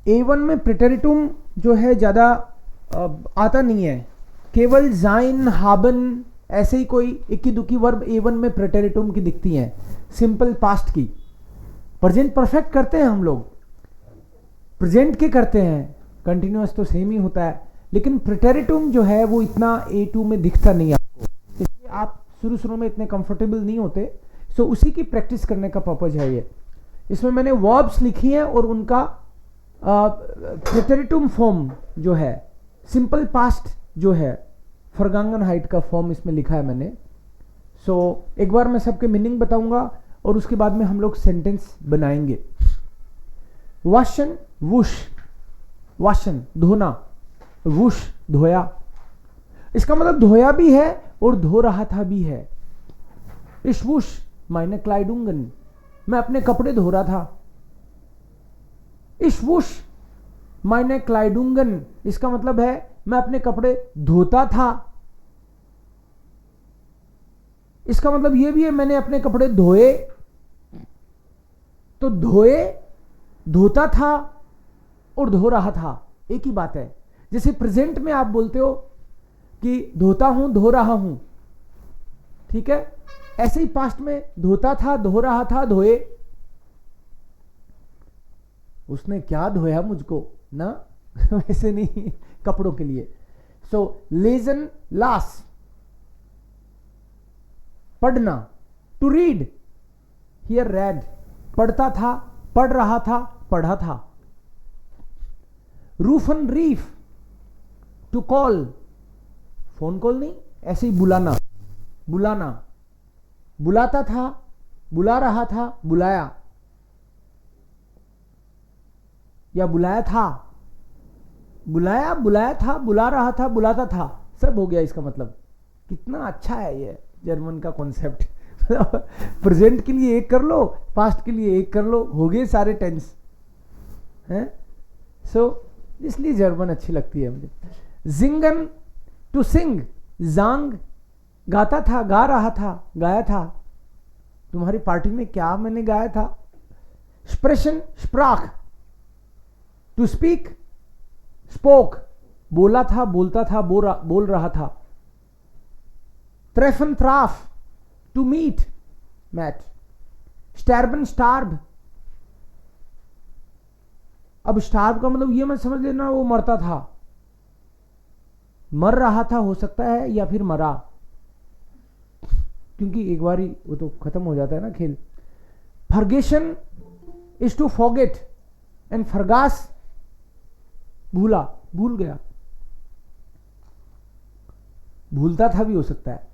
A1 में प्रेटेरिटुम जो है ज़्यादा आता नहीं है, केवल जाइन हाबन ऐसे ही कोई इक्की दुक्की वर्ब A1 में प्रेटेरिटुम की दिखती हैं, सिंपल पास्ट की। प्रेजेंट परफेक्ट करते हैं हम लोग, प्रेजेंट के करते हैं, कंटिन्यूअस तो सेम ही होता है, लेकिन प्रेटेरिटुम जो है वो इतना A2 में दिखता नहीं आपको, इसलिए आप शुरू में इतने कंफर्टेबल नहीं होते। सो उसी की प्रैक्टिस करने का पर्पज है ये। इसमें मैंने वर्ब्स लिखी हैं और उनका प्रेटेरिटुम फॉर्म जो है, सिंपल पास्ट जो है, फरगांगनहाइट का फॉर्म इसमें लिखा है मैंने। सो एक बार मैं सबके मीनिंग बताऊंगा और उसके बाद में हम लोग सेंटेंस बनाएंगे। वाशन, वुश, वाशन धोना, वुश धोया, इसका मतलब धोया भी है और धो रहा था भी है। इशवुश मायने क्लाइडुंगन, मैं अपने कपड़े धो रहा था। इशवुश मायने क्लाइडुंगन, इसका मतलब है मैं अपने कपड़े धोता था। इसका मतलब यह भी है मैंने अपने कपड़े धोए, तो धोए, धोता था और धो रहा था, एक ही बात है। जैसे प्रेजेंट में आप बोलते हो कि धोता हूं, धो रहा हूं, ठीक है, ऐसे ही पास्ट में धोता था, धो रहा था, धोए। उसने क्या धोया मुझको ना, वैसे नहीं, कपड़ों के लिए। सो लेजन, लास पढ़ना, टू रीड, हियर रेड, पढ़ता था, पढ़ रहा था, पढ़ा था। रूफन रीफ, टू कॉल, फोन कॉल नहीं, ऐसे ही बुलाना, बुलाना, बुलाता था, बुला रहा था, बुलाया, या बुलाया था, बुलाया, बुलाया था, बुला रहा था, बुलाता था, सब हो गया। इसका मतलब कितना अच्छा है ये जर्मन का कॉन्सेप्ट। प्रेजेंट के लिए एक कर लो, पास्ट के लिए एक कर लो, हो गए सारे टेंस हैं। सो इसलिए जर्मन अच्छी लगती है मुझे। जिंगन, टू सिंग, जांग गाता था, गा रहा था, गाया था। तुम्हारी पार्टी में क्या मैंने गाया था। स्प्रेशन, स्प्राख, टू स्पीक, स्पोक, बोला था, बोलता था, बोल रहा था। ट्रेफन, ट्राफ, टू मीट, मैट। स्टैर्बन, स्टार्ब, अब स्टार्ब का मतलब ये मत समझ लेना वो मरता था, मर रहा था हो सकता है, या फिर मरा, क्योंकि एक बार ही वो तो खत्म हो जाता है ना खेल। Ferguson is to forget and फरगास, भूला, भूल गया, भूलता था भी हो सकता है।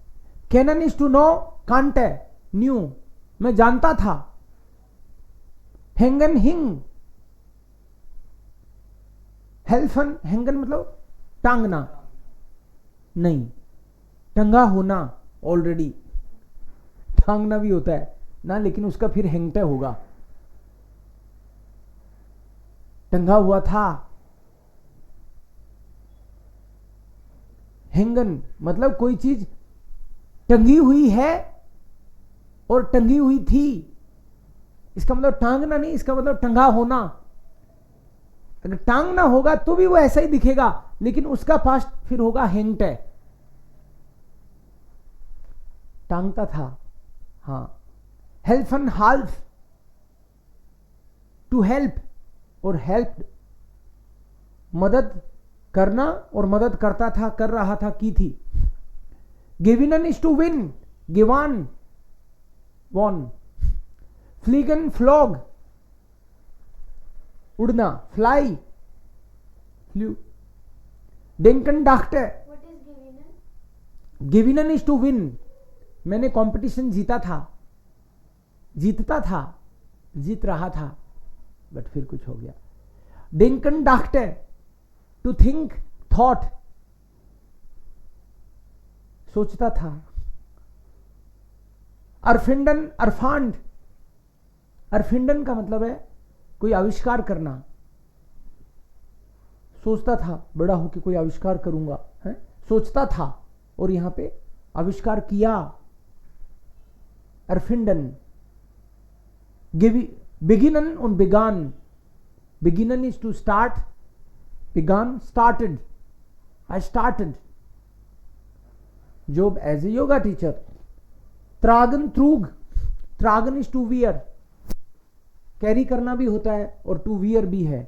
कैनन इज टू नो, कांटे, न्यू, मैं जानता था। हैंगन, हिंग, हेल्फन, हैंगन मतलब टांगना, नहीं, टंगा होना, ऑलरेडी टांगना भी होता है ना, लेकिन उसका फिर हैंगटे होगा। टंगा हुआ था। हैंगन मतलब कोई चीज टंगी हुई है और टंगी हुई थी, इसका मतलब टांगना नहीं, इसका मतलब टंगा होना। अगर टांगना होगा तो भी वो ऐसा ही दिखेगा, लेकिन उसका पास्ट फिर होगा हैंगटे, टांगता था। हाँ, हेल्फन, हाल्फ, टू हेल्प और हेल्प, मदद करना और मदद करता था, कर रहा था, की थी। गिविनन इज टू विन, गिवान, वॉन। फ्लीगन, फ्लॉग, उड़ना, फ्लाई, फ्लू। डेंकन, डाक्टर, गिविनन इज टू विन, मैंने कंपटीशन जीता था, जीतता था, जीत रहा था, बट फिर कुछ हो गया। डेंकन, डाक्टर, टू थिंक, थॉट, सोचता था। अरफिंडन, अरफांड, अरफिंडन का मतलब है कोई आविष्कार करना, सोचता था बड़ा होकर कोई आविष्कार करूंगा, है, सोचता था, और यहां पे आविष्कार किया। अरफिंडन। बिगिनन und begann, Beginnen is to start. Began, started. I started job as a yoga teacher. Tragen, trug. Tragen is to wear. Carry करना भी होता है और टू वियर भी है.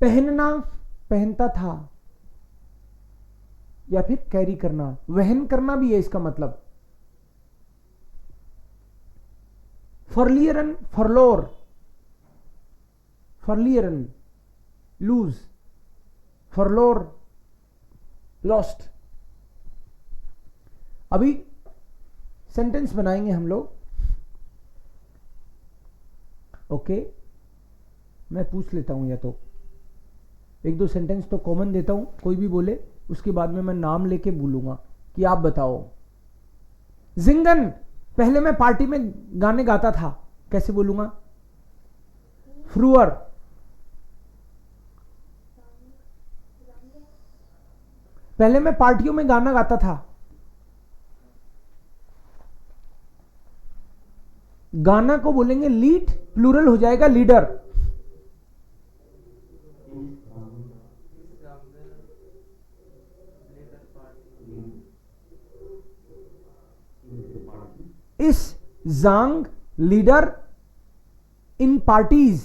पहनना, पहनता था, या फिर कैरी करना, वहन करना भी है इसका मतलब. फर्लियरन, फरलोर, फर्लियरन लूज, फरलोर लॉस्ट. अभी सेंटेंस बनाएंगे हम लोग. ओके, मैं पूछ लेता हूं, या तो एक दो सेंटेंस तो कॉमन देता हूं, कोई भी बोले, उसके बाद में मैं नाम लेके बोलूंगा कि आप बताओ. जिंगन, पहले मैं पार्टी में गाने गाता था, कैसे बोलूंगा? फ्रूअर. पहले मैं पार्टियों में गाना गाता था. गाना को बोलेंगे लीड, प्लूरल हो जाएगा लीडर. इस जांग लीडर इन पार्टीज.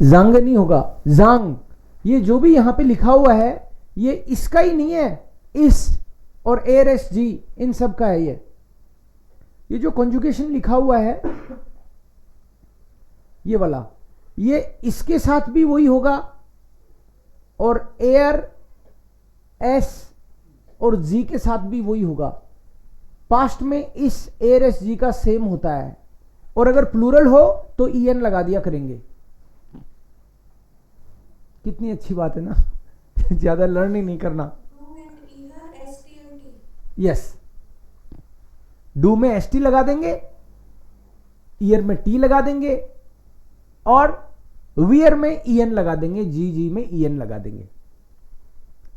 जांग नहीं होगा, जांग. ये जो भी यहां पे लिखा हुआ है ये इसका ही नहीं है, इस और एयर एस जी इन सब का है. ये जो कॉन्जुगेशन लिखा हुआ है ये वाला, ये इसके साथ भी वही होगा और एयर एस और जी के साथ भी वही होगा. पास्ट में इस एयर एस जी का सेम होता है, और अगर प्लूरल हो तो ई एन लगा दिया करेंगे. कितनी अच्छी बात है ना. ज्यादा लर्निंग नहीं करना. यस, डू में एस टी लगा देंगे, ईयर में टी लगा देंगे, और वियर में ई एन लगा देंगे, जी जी में ई एन लगा देंगे.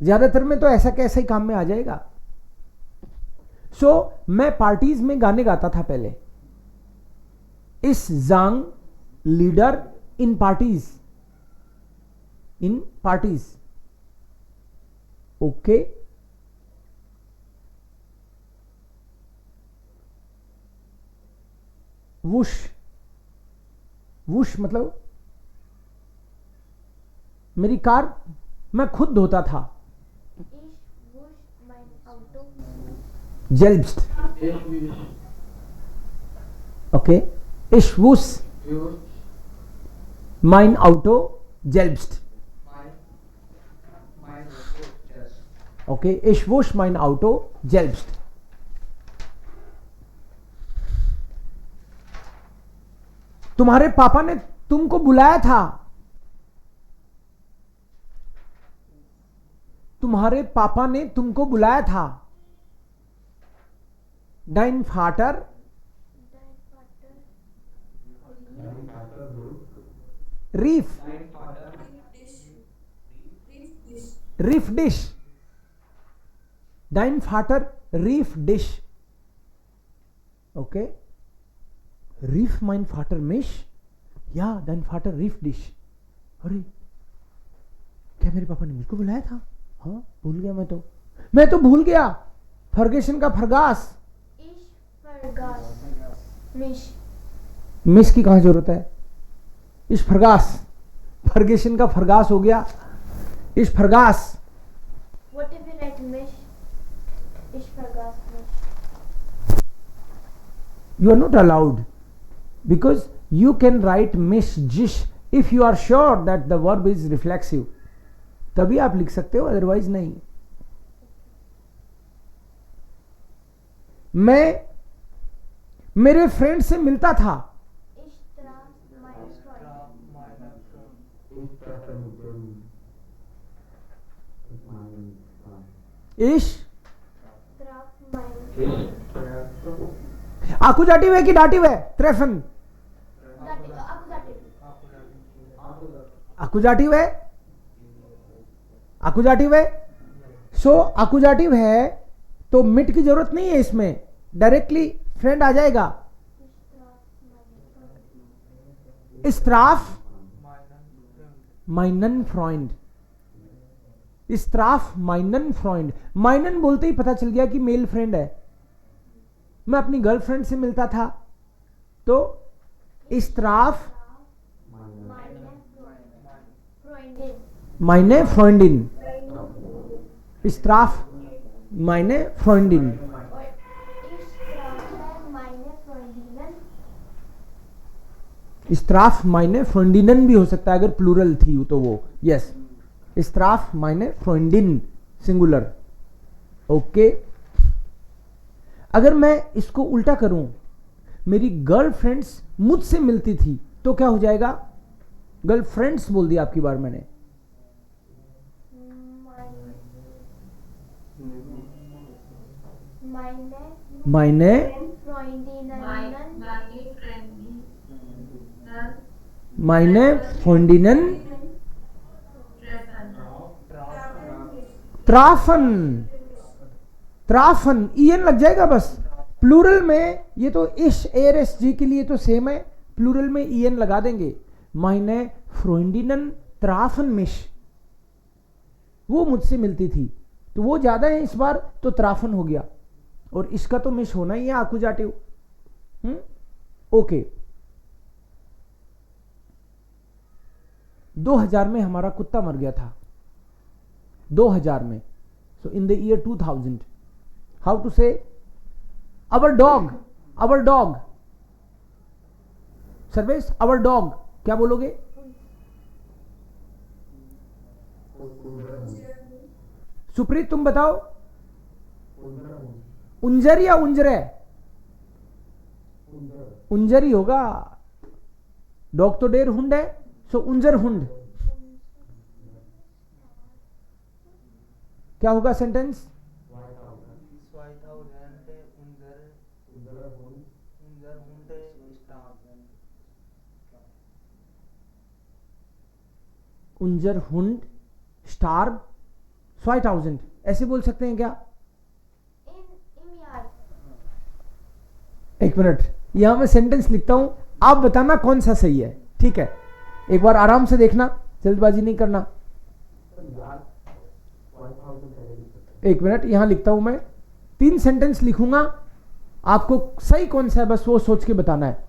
ज्यादातर में तो ऐसा कैसा ही काम में आ जाएगा. मैं पार्टीज में गाने गाता था पहले. इस जांग लीडर इन पार्टीज, इन पार्टीज. ओके, वुश, वुश मतलब मेरी कार मैं खुद धोता था. Selbst. Okay. Ich wusch mein Auto selbst. Okay. Ich wusch mein Auto selbst. तुम्हारे पापा ने तुमको बुलाया था. तुम्हारे पापा ने तुमको बुलाया था. Dein Vater rief, rief dich. Dein Vater rief dich. Okay. Rief mein Vater mich? Ja, dein Vater rief dich. अरे क्या मेरे पापा ने मुझको बुलाया था? हाँ, भूल गया मैं तो भूल गया. फर्गेशन का फरगास. मिस की कहां जरूरत है? इस फरगास, फर्गेशन का फरगास हो गया. इस फरगास. What if we write mish? Ich vergaß mich. You are not allowed, because you can write mish jish if you are sure that the verb is reflexive. तभी आप लिख सकते हो, अदरवाइज नहीं. मैं मेरे फ्रेंड से मिलता था. इश आकुजाटिव है कि डाटिव है? ट्रेफन. आकुजाटिव है. आकुजाटिव है. आकुजाटिव है तो मिट की जरूरत नहीं है इसमें, डायरेक्टली फ्रेंड आ जाएगा. स्ट्राफ माइनन फ्रॉइंड, स्ट्राफ माइनन फ्रॉइंड। माइनन बोलते ही पता चल गया कि मेल फ्रेंड है। मैं अपनी गर्लफ्रेंड से मिलता था तो स्ट्राफ माइने फ्रॉइंडिन, स्ट्राफ माइने फ्रॉइंडिन। स्ट्राफ माइने फ्रॉइंडिनन भी हो सकता है अगर प्लूरल थी तो वो, यस। स्ट्राफ माइने फ्रॉइंडिन सिंगुलर। ओके, अगर मैं इसको उल्टा करूं, मेरी गर्लफ्रेंड्स मुझसे मिलती थी तो क्या हो जाएगा? गर्लफ्रेंड्स बोल दिया आपकी बार मैंने। माइने माइने फ्रॉइंडिनन ट्राफन, ट्राफन ईएन लग जाएगा बस। प्लूरल में ये तो इश एर एस जी के लिए तो सेम है, प्लूरल में ईएन लगा देंगे। माइने फ्रोइंडिनन ट्राफन मिश, वो मुझसे मिलती थी तो वो ज्यादा है इस बार तो ट्राफन हो गया, और इसका तो मिश होना ही है आकू जाटे। ओके, 2000 में हमारा कुत्ता मर गया था, 2000 में। So in the year 2000 how to say our dog, our dog Sarvesh, our dog क्या बोलोगे? सुप्रीत तुम बताओ, उंजर या उंजरे? उंजर ही होगा, डॉग तो डेर हुंड है, सो उंजर हुंड। क्या होगा सेंटेंस? उंजर हुंड स्टार 5000 ऐसे बोल सकते हैं क्या? एक मिनट, यहां मैं सेंटेंस लिखता हूं, आप बताना कौन सा सही है, ठीक है? एक बार आराम से देखना, जल्दबाजी नहीं करना। एक मिनट, यहां लिखता हूं मैं, 3 सेंटेंस लिखूंगा, आपको सही कौन सा है बस वो सोच के बताना है।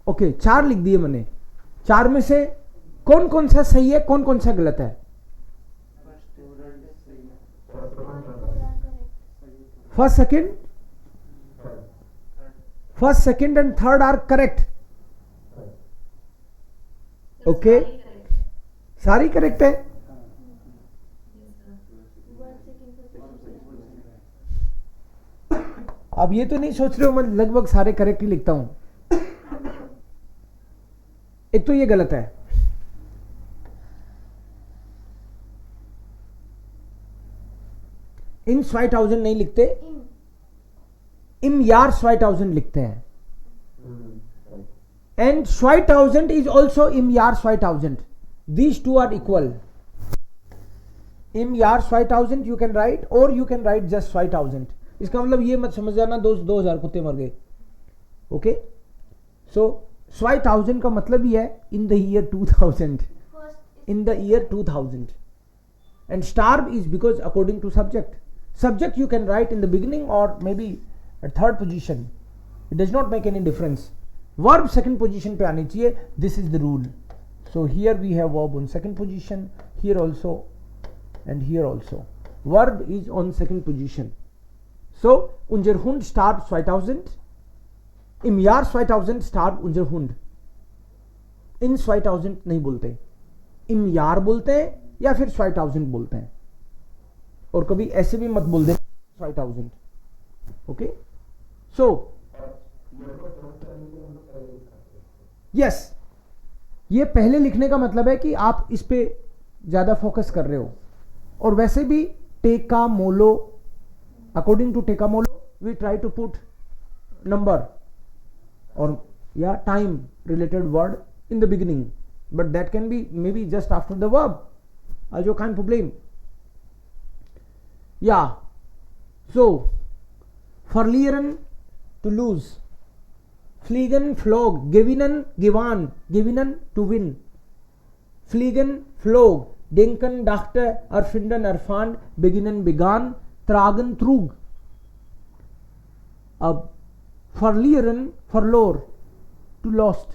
ओके, 4 लिख दिए मैंने। 4 में से कौन कौन सा सही है, कौन कौन सा गलत है? First second and third are correct. Okay, सारी करेक्ट है। अब ये तो नहीं सोच रहे हो मैं लगभग सारे करेक्ट ही लिखता हूं। एक तो ये गलत है, इन 5000 नहीं लिखते, इम यार 5000 लिखते हैं, एंड 5000 इज ऑल्सो इम यार 5000, दीज टू आर इक्वल। इम यार 5000 यू कैन राइट, और यू कैन राइट जस्ट 5000। इसका मतलब ये मत समझ जाना 2000 कुत्ते मर गए। ओके, सो 5000 का मतलब ही है इन the year 2000, in the year 2000, and star is because according to subject you can write in the beginning or maybe at third position, it does not make any difference, verb second position पे आनी चाहिए, this is the rule। So here we have verb on second position, here also and here also. Verb is on second position. So unser Hund starb 2000. Im Jahr 2000 starb unser Hund. इन 2000 नहीं बोलते, इम यार बोलते हैं या फिर 2000 बोलते हैं, और कभी ऐसे भी मत बोल देना 5000. ओके, सो यस, ये पहले लिखने का मतलब है कि आप इस पे ज्यादा फोकस कर रहे हो. और वैसे भी टेका मोलो, अकॉर्डिंग टू टेका मोलो we try to put number or time related word in the beginning, but that can be maybe just after the verb, also kein Problem. Yeah, so verlieren, to lose, fliegen, flog, gewinnen, gewann, gewinnen, to win, fliegen, flog, denken, dachte, erfinden, erfand, beginnen, begann, tragen, trug. अब verlieren, verlor, to lost.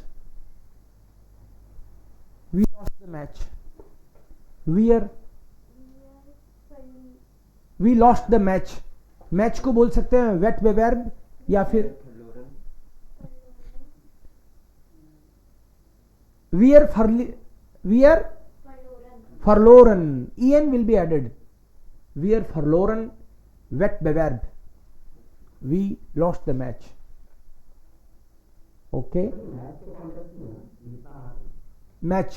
We lost the match. We lost the match. Match को बोल सकते हैं wait बेवर्ब या फिर we are verloren. En will be added. We are verloren, wet beverb. We lost the match. Okay, match.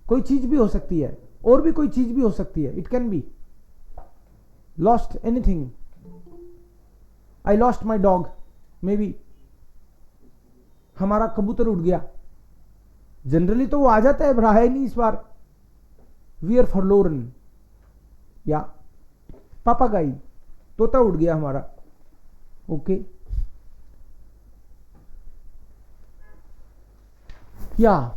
कोई चीज भी हो सकती है, और भी कोई चीज भी हो सकती है. It can be lost anything. I lost my dog, may be हमारा कबूतर उड़ गया. जनरली तो वो आ जाता है, रहा है नहीं इस बार. वी आर फॉरलोरन, या पापागाई, तोता उड़ गया हमारा. ओके, या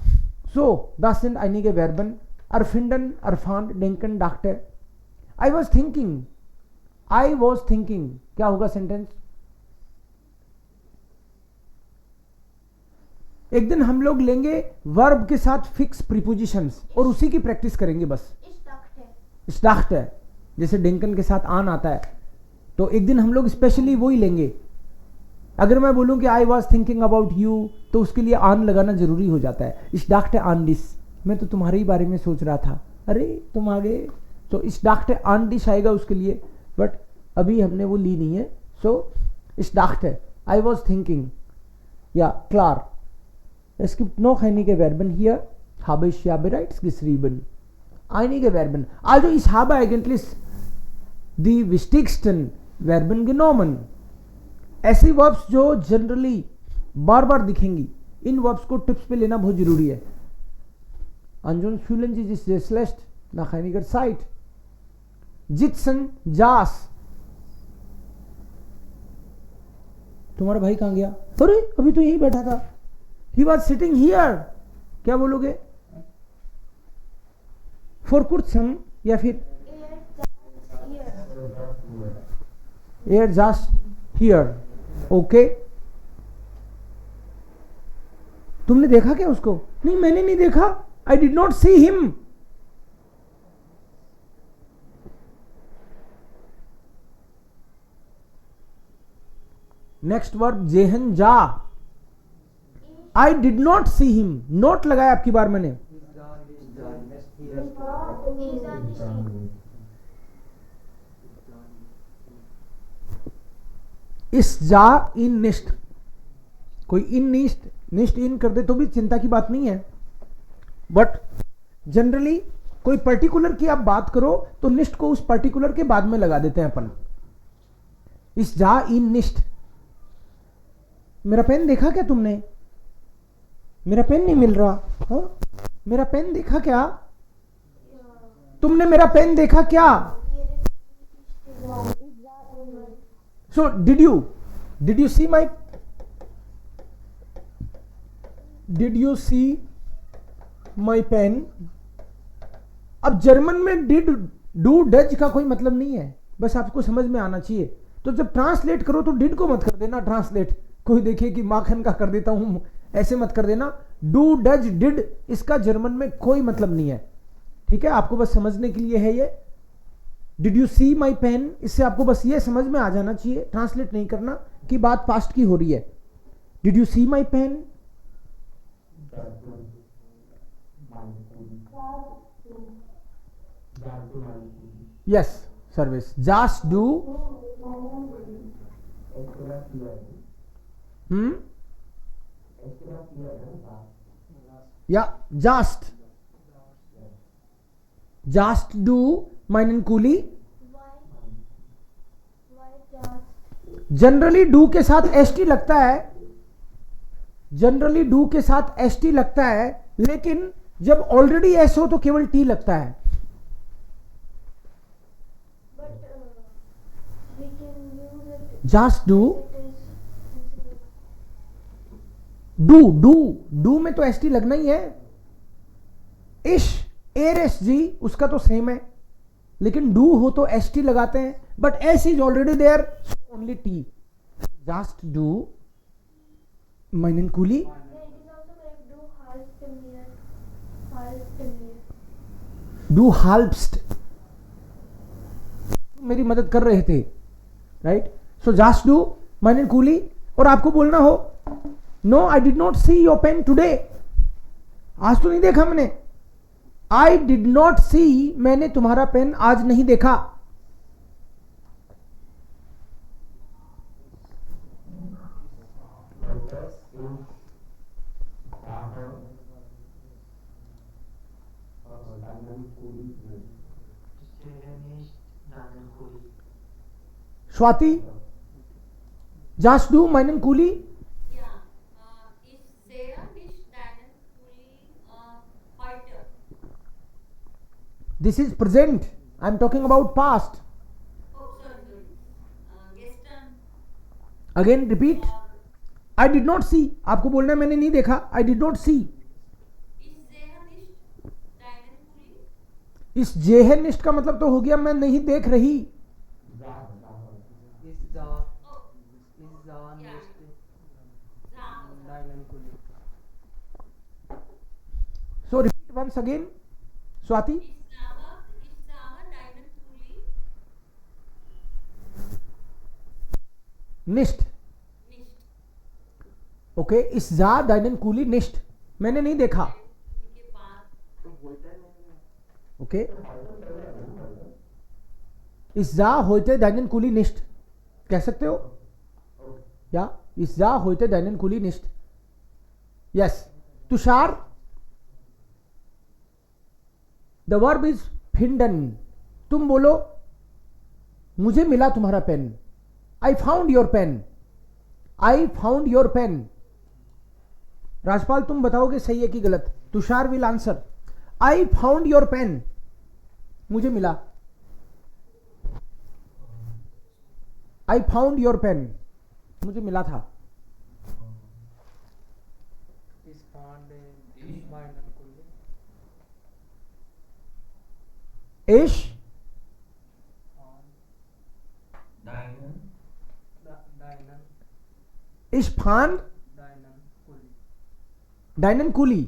सो das sind einige Verben. Erfinden, erfand, denken, dachte. I was thinking. क्या होगा सेंटेंस? एक दिन हम लोग लेंगे वर्ब के साथ फिक्स प्रीपोजिशंस और उसी की प्रैक्टिस करेंगे बस. Ich dachte, जैसे डेंकन के साथ आन आता है, तो एक दिन हम लोग स्पेशली वो ही लेंगे. अगर मैं बोलूं कि I was thinking about you, तो उसके लिए आन लगाना जरूरी हो जाता है. इस डाक्टे आन डिस, मैं तो तुम्हारे ही बारे में सोच रहा था, अरे तुम आ गए. तो इस डाक्टे आन डिश आएगा उसके लिए, बट अभी हमने वो ली नहीं है. सो इस डाक्टे आई वॉज थिंकिंग, या क्लार. Es gibt noch einige Verben hier, habe ich ja bereits geschrieben. Einige Verben. Also ich habe eigentlich die wichtigsten Verben genommen. ऐसी वर्ब्स जो जनरली बार बार दिखेंगी, इन वर्ब्स को टिप्स पे लेना बहुत जरूरी है. Ansonsten fühlen Sie sich sehr schlecht nach einiger Zeit. Sitzen, saß. तुम्हारा भाई कहाँ गया? अरे अभी तो यहीं बैठा था. He was sitting here. क्या बोलोगे? For kurzem या फिर er saß here. ओके, तुमने देखा क्या उसको? नहीं, मैंने नहीं देखा. I did not see him. Next verb जेहन जा. आई did not see him. Note लगाया आपकी बार मैंने. इस जा इन निष्ठ, कोई इन निष्ठ इन कर दे तो भी चिंता की बात नहीं है, बट जनरली कोई पर्टिकुलर की आप बात करो तो निष्ठ को उस पर्टिकुलर के बाद में लगा देते हैं अपन. इस जा इन निष्ठ. मेरा पेन देखा क्या तुमने? मेरा पेन नहीं मिल रहा. हाँ, मेरा पेन देखा क्या? तुमने मेरा पेन देखा क्या? So did you see my pen? अब जर्मन में डिड, डू, डज का कोई मतलब नहीं है, बस आपको समझ में आना चाहिए. तो जब ट्रांसलेट करो तो डिड को मत कर देना ट्रांसलेट, कोई देखे कि माखन का कर देता हूं, ऐसे मत कर देना। डू, डज, डिड इसका जर्मन में कोई मतलब नहीं है, ठीक है, आपको बस समझने के लिए है ये। Did you see my pen, इससे आपको बस ये समझ में आ जाना चाहिए, ट्रांसलेट नहीं करना कि बात पास्ट की हो रही है। Did you see my pen, yes Sarvesh, just डू, या जस्ट डू meinen कूली। Why just? जनरली डू के साथ एसटी लगता है, जनरली डू के साथ एसटी लगता है, लेकिन जब ऑलरेडी एस हो तो केवल टी लगता है। But we can use it. Just do, It is. Do do do में तो एसटी लगना ही है। इश, एर एस जी उसका तो सेम है, लेकिन डू हो तो एस टी लगाते हैं, but S is already there, only T. Just do meinen कूली। Yeah, it is also correct. Do halb mir. Halb mir. डू हाल्प्स्ट, मेरी मदद कर रहे थे, right. So just do meinen कूली, और आपको बोलना हो no I did not see your pen today, आज तो नहीं देखा मैंने। आई डिड नॉट सी, मैंने तुम्हारा पेन आज नहीं देखा। स्वाति, जस्ट डू meinen कूली। Ja, ich sehe nicht deinen Kuli heute. This is present, I am talking about past. Oh, sorry. Gestern. Again repeat, I did not see, आपको बोलना है मैंने नहीं देखा, I did not see. Ich sehe nicht deinen Kuli. इस जेहनिस्ट का मतलब तो हो गया मैं नहीं देख रही। So repeat once again, Swati. Ich sage deinen Kuli निष्ठ, nicht. ओके, इस जा डाइनन कूली निष्ठ, मैंने नहीं देखा, के बाद ओके। इस जा होते डाइनन कूली निष्ठ कह सकते हो, या इस जा होते डाइनन कूली निष्ठ। Yes, Tushar, the verb is फिंडन, तुम बोलो मुझे मिला तुम्हारा pen. I found your pen, I found your pen. Rajpal तुम बताओगे सही है कि गलत। Tushar will answer, I found your pen, मुझे मिला। आई फाउंड योर पेन, मुझे मिला था। इश, इश फांड डाइनन कूली।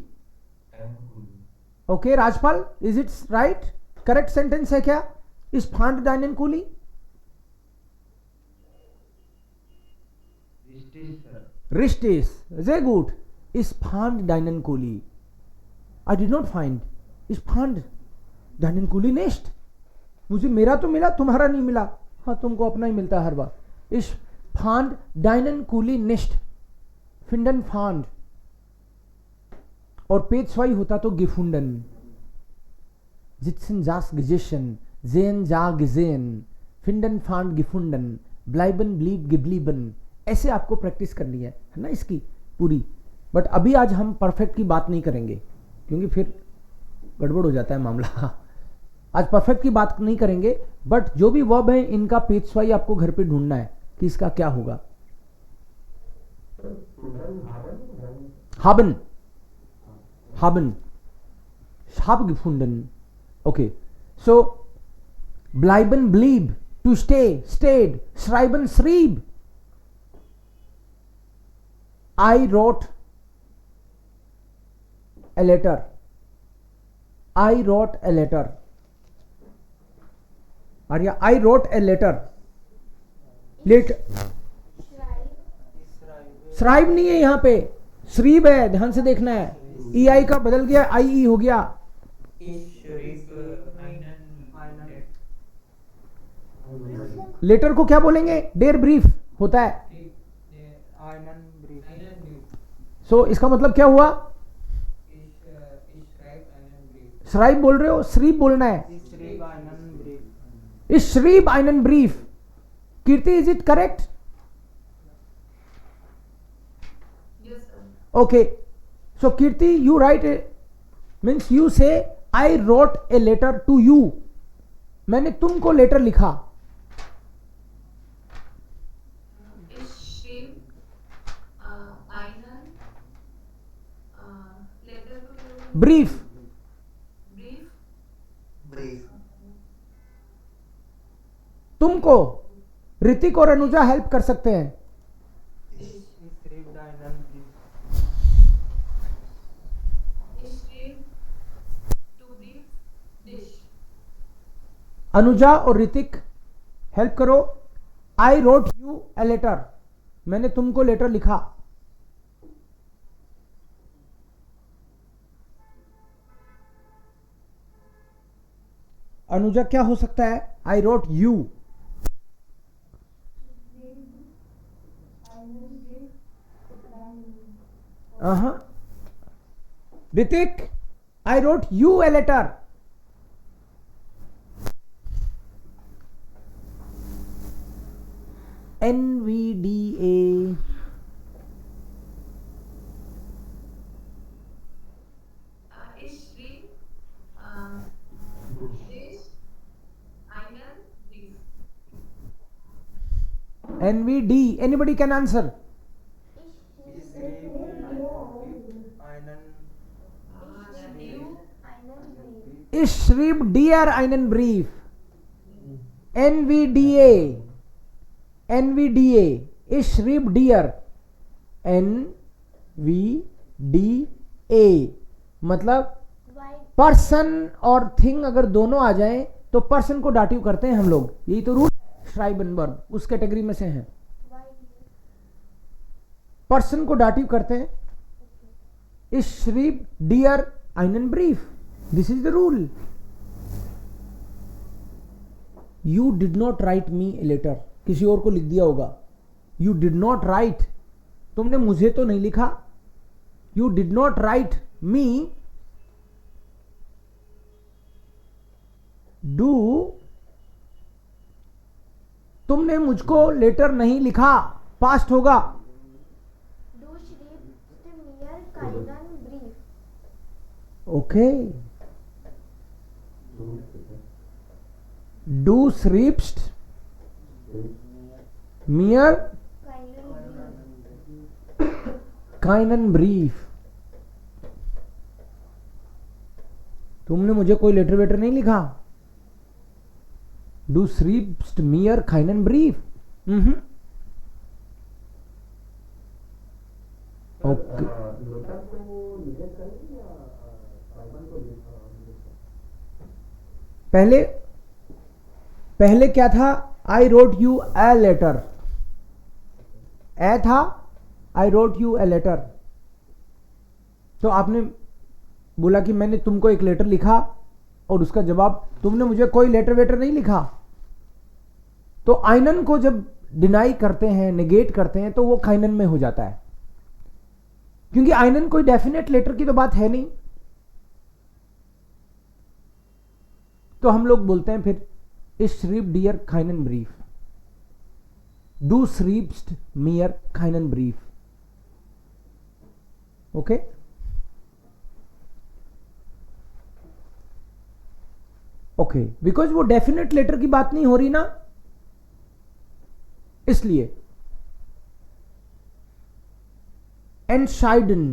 Okay Rajpal, is it right? Correct sentence है क्या? इस फांड डाइनन कूली। रिश्तेस, sehr gut. Is fand deinen Kuli. I did not find. Is fand deinen Kuli nicht. मुझे मेरा तो मिला, तुम्हारा नहीं मिला। हाँ, तुमको अपना ही मिलता है हर बार। Is fand deinen Kuli nicht. Finden fand. और पेज स्वाई होता तो gefunden. Sitzen saß gesessen. Sehen sah gesehen. Finden fand gefunden. Bleiben blieb geblieben. ऐसे आपको प्रैक्टिस करनी है ना इसकी पूरी। बट अभी आज हम परफेक्ट की बात नहीं करेंगे क्योंकि फिर गड़बड़ हो जाता है मामला। आज परफेक्ट की बात नहीं करेंगे, बट जो भी वर्ब है इनका पेजस्वाई आपको घर पे ढूंढना है कि इसका क्या होगा। haben, haben, hab gefunden. Okay, so bleiben, blieb, to stay, stayed, schreiben, schrieb. I wrote a letter, I wrote a letter, Arya I wrote a letter, लेट श्राइब नहीं है यहां पे, श्रीब है, ध्यान से देखना है, ई आई का बदल गया, आई ई हो गया। लेटर को क्या बोलेंगे? डेयर ब्रीफ होता है। सो इसका मतलब क्या हुआ? श्राइब बोल रहे हो, श्रीब बोलना है, इस श्रीब आइनन ब्रीफ। Kirti, is it correct? Okay, so Kirti, you write means you say I wrote a letter to you. मैंने तुमको लेटर लिखा। ब्रीफ, तुमको ऋतिक और अनुजा हेल्प कर सकते हैं। अनुजा और ऋतिक हेल्प करो। I wrote you a letter, मैंने तुमको लेटर लिखा। अनुजा क्या हो सकता है? I wrote you. Hrithik, I wrote you a letter. NVDA, NVD, anybody can answer? Ishreeb dear einen brief. NVDA, NVDA, Ishreeb dear, NVDA मतलब पर्सन और थिंग अगर दोनों आ जाएं तो पर्सन को डाटिव करते हैं हम लोग, यही तो रूल है। श्राइबनबर्ग उस कैटेगरी में से हैं, पर्सन को डाटिव करते हैं। इश्रीब डियर आइनन ब्रीफ, this is the rule. You did not write me a letter, किसी और को लिख दिया होगा। यू डिड नॉट राइट, तुमने मुझे तो नहीं लिखा। You did not write me, do, तुमने मुझको लेटर नहीं लिखा, पास्ट होगा। Du schriebst mir keinen Brief. Okay, do schreibst mir keinen Brief, तुमने मुझे कोई लेटर वेटर नहीं लिखा। Du schreibst mir keinen Brief. Okay, पहले पहले क्या था? I wrote you a letter, a था, I wrote you a letter. तो आपने बोला कि मैंने तुमको एक लेटर लिखा, और उसका जवाब तुमने मुझे कोई लेटर वेटर नहीं लिखा। तो आइनन को जब डिनाई करते हैं, नेगेट करते हैं, तो वो काइनन में हो जाता है, क्योंकि आइनन कोई डेफिनेट लेटर की तो बात है नहीं। तो हम लोग बोलते हैं फिर इस श्रीब डियर काइनन ब्रीफ, डू श्रीब्स्ट मियर काइनन ब्रीफ। ओके, ओके, बिकॉज वो डेफिनेट लेटर की बात नहीं हो रही ना, इसलिए। एनशाइडन,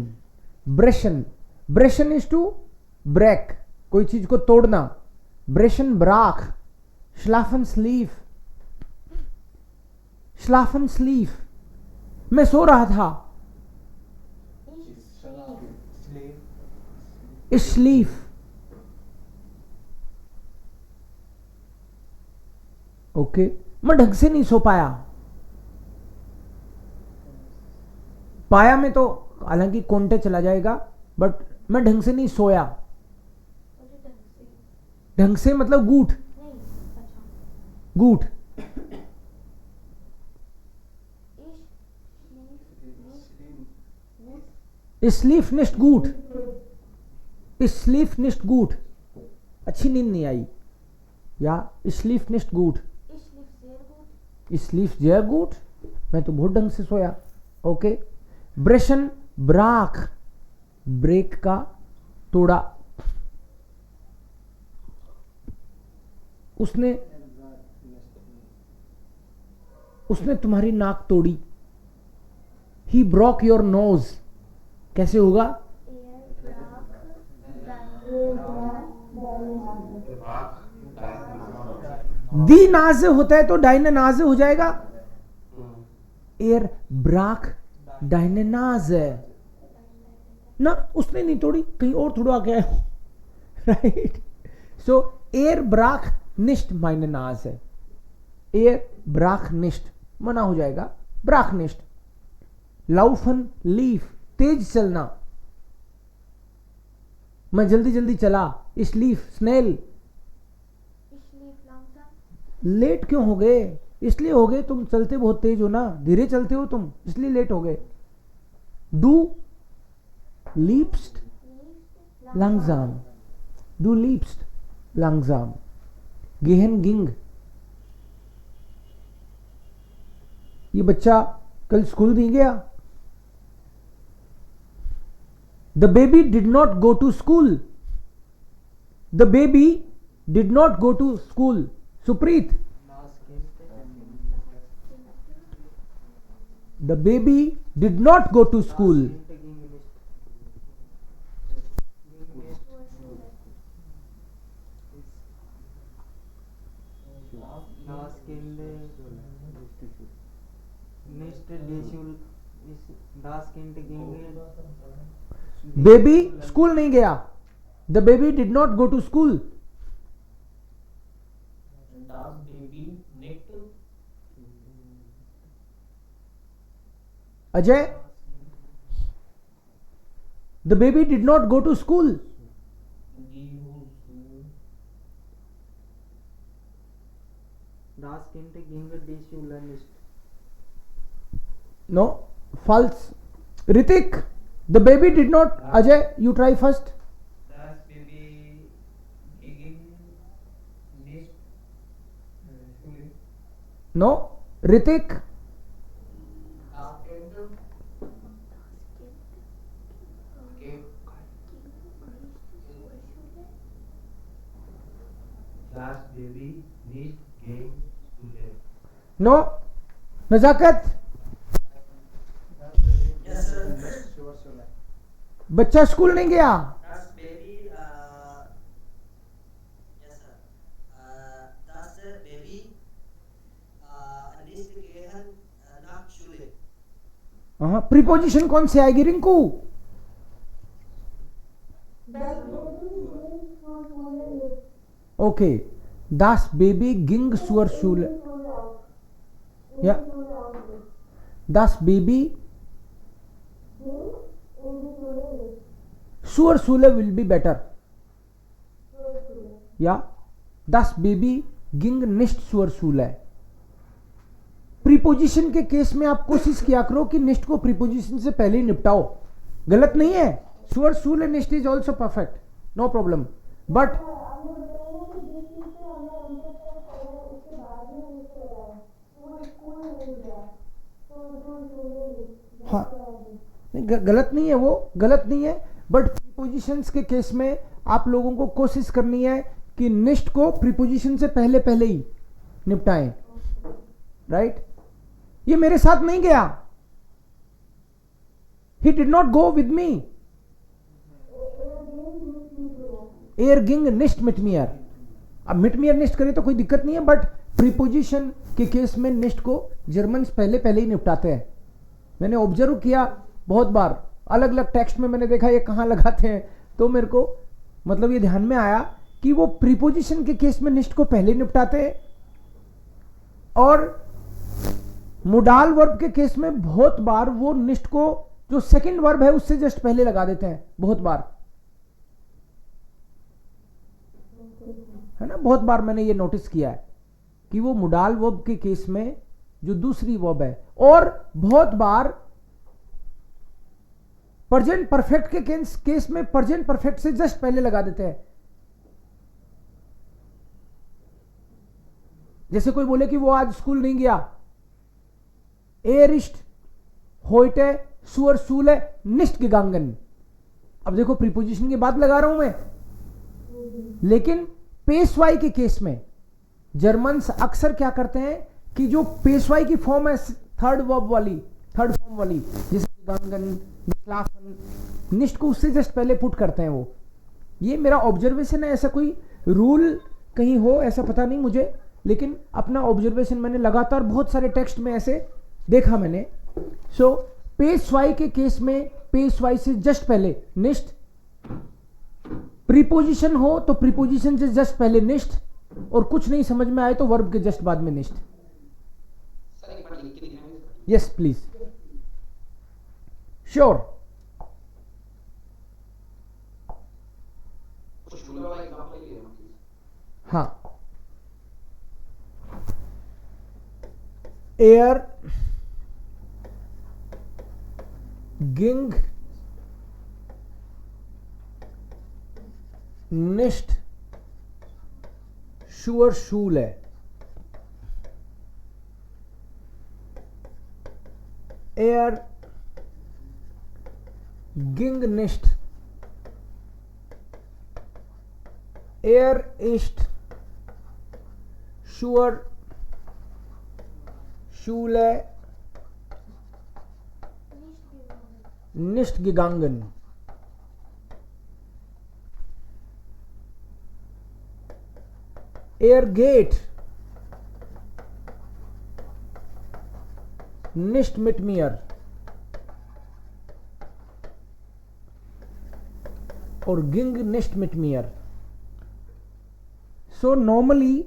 ब्रेशन, ब्रेशन इज टू ब्रेक, कोई चीज को तोड़ना। ब्रेशन ब्राख, श्लाफन स्लीफ, श्लाफन स्लीफ, मैं सो रहा था, स्लीफ, ओके। मैं ढंग से नहीं सो पाया, पाया में तो हालांकि कोंटे चला जाएगा, बट मैं ढंग से नहीं सोया। मुझे ढंग से ढंग से मतलब गूठ, नहीं, अच्छा। गूठ। स्लीफ निस्ट गूठ, स्लीफ निस्ट गूठ, अच्छी नींद नहीं आई, या स्लीफ निस्ट गूठ, स्लीफ जेयर गूठ, मैं तो बहुत ढंग से सोया, ओके। ब्रेशन ब्राक, ब्रेक का तोड़ा, उसने तुम्हारी नाक तोड़ी। ही ब्रोक योर नोज, कैसे होगा? दी नाज होता है तो डाइने नाज हो जाएगा, एयर ब्राक डाइने नाज है ना, उसने नहीं तोड़ी, कहीं और थोड़ा क्या है, राइट। सो एयर ब्राक निस्ट माइने नाज है, एयर ब्राक निस्ट मना हो जाएगा, ब्राक निस्ट। लाउफन लीफ, तेज चलना, मैं जल्दी जल्दी चला, स्लीफ स्नेल। लेट क्यों हो गए? इसलिए हो गए तुम चलते बहुत तेज हो ना, धीरे चलते हो तुम, इसलिए लेट हो गए। Do लीप्स्ट लंगजाम, do लीप्स्ट लंगजाम। गेहन गिंग, ये बच्चा कल स्कूल नहीं गया। The baby did not go to school, the baby did not go to school. Supreet, the baby did not go to school. Baby school नहीं गया, the baby did not go to school. Ajay, the baby did not go to school. No, false. Hrithik, the baby did not, Ajay you try first. No, Hrithik. No, Nazakat. बच्चा school नहीं गया। हाँ, preposition कौन सी आएगी Rinku? Okay, दास baby गिंग सुअर शूले, या दास बेबी सुअर शूले विल बी बेटर, या दास बेबी गिंग निस्ट सुअर शूले। प्रीपोजिशन के केस में आप कोशिश किया करो कि निस्ट को प्रीपोजिशन से पहले ही निपटाओ, गलत नहीं है। सुअर शूले निस्ट is also perfect, no problem, but हाँ, गलत नहीं है, वो गलत नहीं है, बट प्रीपोजिशंस के केस में आप लोगों को कोशिश करनी है कि निस्ट को प्रीपोजिशन से पहले पहले ही निपटाएं, राइट। ये मेरे साथ नहीं गया, he did not go with me. एयर गिंग निस्ट मिटमियर, अब मिटमियर निस्ट करे तो कोई दिक्कत नहीं है, बट प्रीपोजिशन के केस में निस्ट को जर्मन्स पहले पहले ही निपटाते हैं। मैंने ऑब्जर्व किया बहुत बार, अलग अलग टेक्स्ट में मैंने देखा ये कहाँ लगाते हैं, तो मेरे को मतलब ये ध्यान में आया कि वो प्रीपोजिशन के केस में निष्ठ को पहले निपटाते हैं और मोडाल वर्ब के केस में बहुत बार वो निष्ठ को जो सेकंड वर्ब है उससे जस्ट पहले लगा देते हैं, बहुत बार, है ना। बहुत बार मैंने ये नोटिस किया है कि वो मोडाल वर्ब के केस में जो दूसरी वर्ब है, और बहुत बार प्रेजेंट परफेक्ट के केस में प्रेजेंट परफेक्ट से जस्ट पहले लगा देते हैं। जैसे कोई बोले कि वो आज स्कूल नहीं गया, एरिस्ट होइटे सुअर सूले निष्ठ गिगांगन। अब देखो प्रीपोजिशन के बाद लगा रहा हूं मैं, लेकिन पेशवाई के केस में जर्मन्स अक्सर क्या करते हैं कि जो पेशवाई की फॉर्म है थर्ड फॉर्म वाली जैसे गिगांगन, निष्लाफन, निष्ठ को उससे जस्ट पहले पुट करते हैं वो। ये मेरा ऑब्जर्वेशन है, ऐसा कोई रूल कहीं हो ऐसा पता नहीं मुझे, लेकिन अपना ऑब्जर्वेशन मैंने लगातार बहुत सारे टेक्स्ट में ऐसे देखा मैंने। सो पेशवाई के केस में पेशवाई से जस्ट पहले निष्ठ, प्रीपोजिशन हो तो प्रीपोजिशन से जस्ट पहले निष्ठ, और कुछ नहीं समझ में आए तो वर्ब के जस्ट बाद में निष्ठ। Yes please, sure. हाँ, एयर गिंग निष्ठ शुअर शूल है। एयर गिंग निष्ठ एयर इष्ट शुअर शूले निष्ठ गिगांगन। एयर गेट निष्ठ मिटमियर, और गिंग निष्ठ मिटमियर। सो नॉर्मली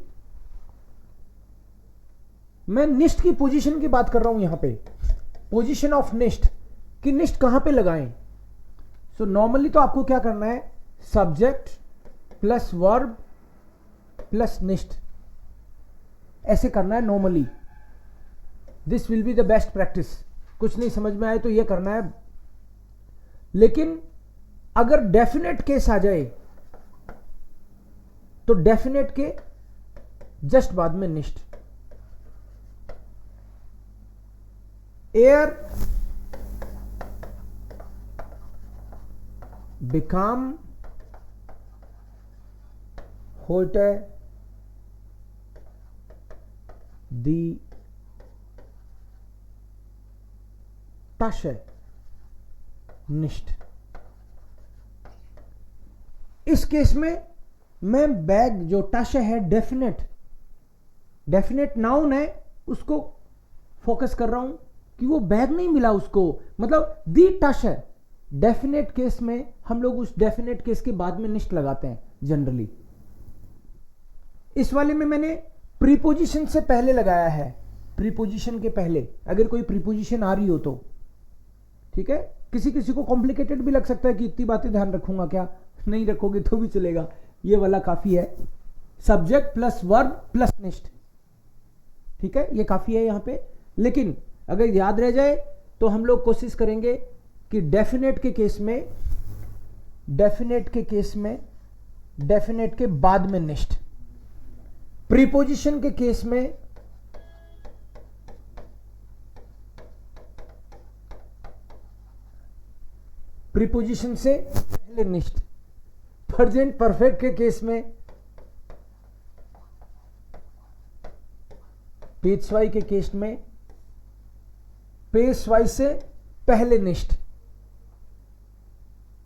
मैं निष्ठ की पोजीशन की बात कर रहा हूं यहां पे, पोजीशन ऑफ निष्ठ कि निष्ठ कहां पे लगाएं। सो नॉर्मली तो आपको क्या करना है, सब्जेक्ट प्लस वर्ब प्लस निष्ठ, ऐसे करना है normally. This will be the best practice. कुछ नहीं समझ में आए तो ये करना है। लेकिन अगर डेफिनेट केस आ जाए तो डेफिनेट के जस्ट बाद में निष्ठ। एयर बिकम होटे दी टश निष्ठ। इस केस में मैं बैग जो टश है डेफिनेट नाउन है उसको फोकस कर रहा हूं कि वो बैग नहीं मिला उसको, मतलब दी टश है। डेफिनेट केस में हम लोग उस डेफिनेट केस के बाद में निष्ठ लगाते हैं जनरली। इस वाले में मैंने प्रीपोजिशन से पहले लगाया है, प्रीपोजिशन के पहले अगर कोई प्रीपोजिशन आ रही हो तो ठीक है। किसी किसी को कॉम्प्लिकेटेड भी लग सकता है कि इतनी बातें ध्यान रखूंगा क्या, नहीं रखोगे तो भी चलेगा, ये वाला काफी है। सब्जेक्ट प्लस वर्ब प्लस निष्ठ, ठीक है, ये काफी है यहां पे। लेकिन अगर याद रह जाए तो हम लोग कोशिश करेंगे कि डेफिनेट के केस के बाद में निष्ठ, प्रीपोजिशन के केस में प्रीपोजिशन से पहले निष्ठ, प्रेजेंट परफेक्ट के केस में पेशवाई के केस में पेशवाई से पहले निष्ठ।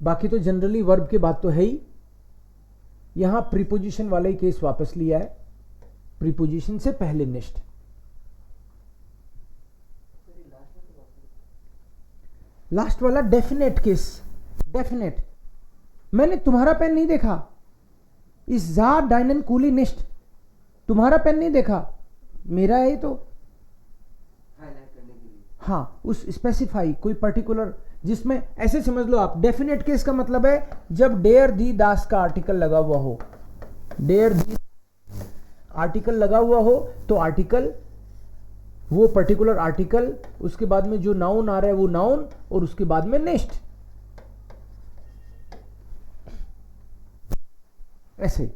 बाकी तो जनरली वर्ब के बाद तो है ही, यहां प्रीपोजिशन वाला ही केस वापस लिया है, प्रीपोजिशन से पहले निष्ठ। लास्ट वाला डेफिनेट केस, डेफिनेट मैंने तुम्हारा पेन नहीं देखा। इस जा डाइनन कूली निष्ठ, तुम्हारा पेन नहीं देखा, मेरा है तो हाईलाइट करने के लिए। हाँ, उस स्पेसिफाई कोई पर्टिकुलर, जिसमें ऐसे समझ लो आप, डेफिनेट केस का मतलब है जब डेयर दी दास का आर्टिकल लगा हुआ हो, डेयर दी आर्टिकल लगा हुआ हो तो आर्टिकल, वो पर्टिकुलर आर्टिकल, उसके बाद में जो नाउन आ रहा है वो नाउन, और उसके बाद में नेक्स्ट, ऐसे।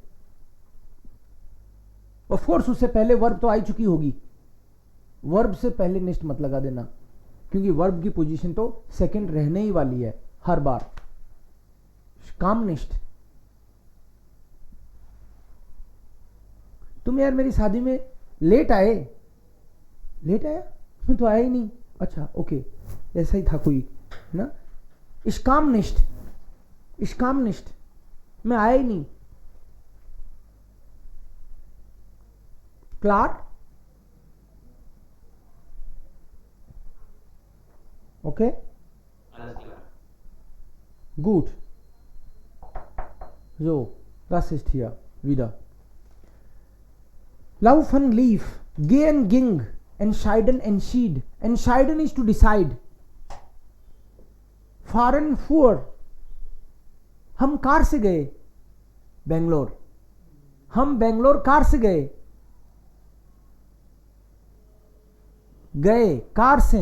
ऑफ कोर्स उससे पहले वर्ब तो आई चुकी होगी, वर्ब से पहले नेक्स्ट मत लगा देना, क्योंकि वर्ब की पोजीशन तो सेकंड रहने ही वाली है हर बार। काम नेक्स्ट। तुम यार मेरी शादी में लेट आए, लेट आया, मैं तो आया ही नहीं, अच्छा ओके, ऐसा ही था कोई ना। इश्काम निष्ठ, इश्काम निष्ठ, मैं आया ही नहीं। क्लार, okay, alles klar. gut. So, das ist hier wieder. Laufen, lief, gehen, ging, entscheiden, entschied. Entscheiden is to decide. Fahren, fuhr. हम कार से गए बेंगलोर, हम बेंगलोर कार से गए, गए कार से।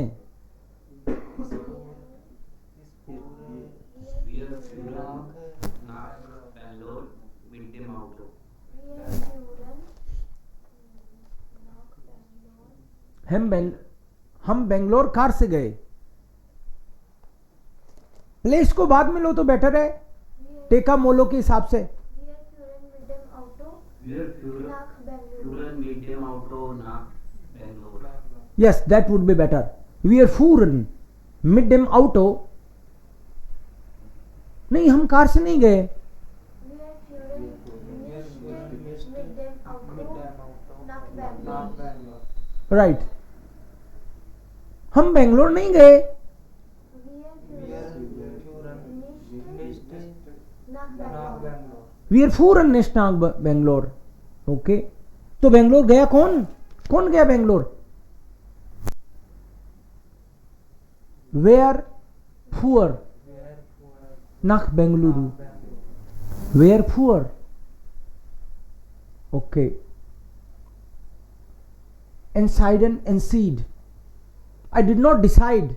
Wir fuhren nach Bangalore mit dem Auto. हम Bangalore car से गए। प्लेस को बाद में लो तो बेटर है, टेका मोलो के हिसाब से। Wir fuhren mit dem Auto nach Bangalore. Yes, that would be better. Wir fuhren mit dem Auto. नहीं, हम कार से नहीं गए। राइट, हम बेंगलोर नहीं गए। Wir fuhren nicht nach Bangalore. Okay, तो बेंगलोर गया कौन, कौन गया Bangalore? Where fuhr nach Bengaluru. Where fuhr. Okay. Entscheiden, entschied. I did not decide.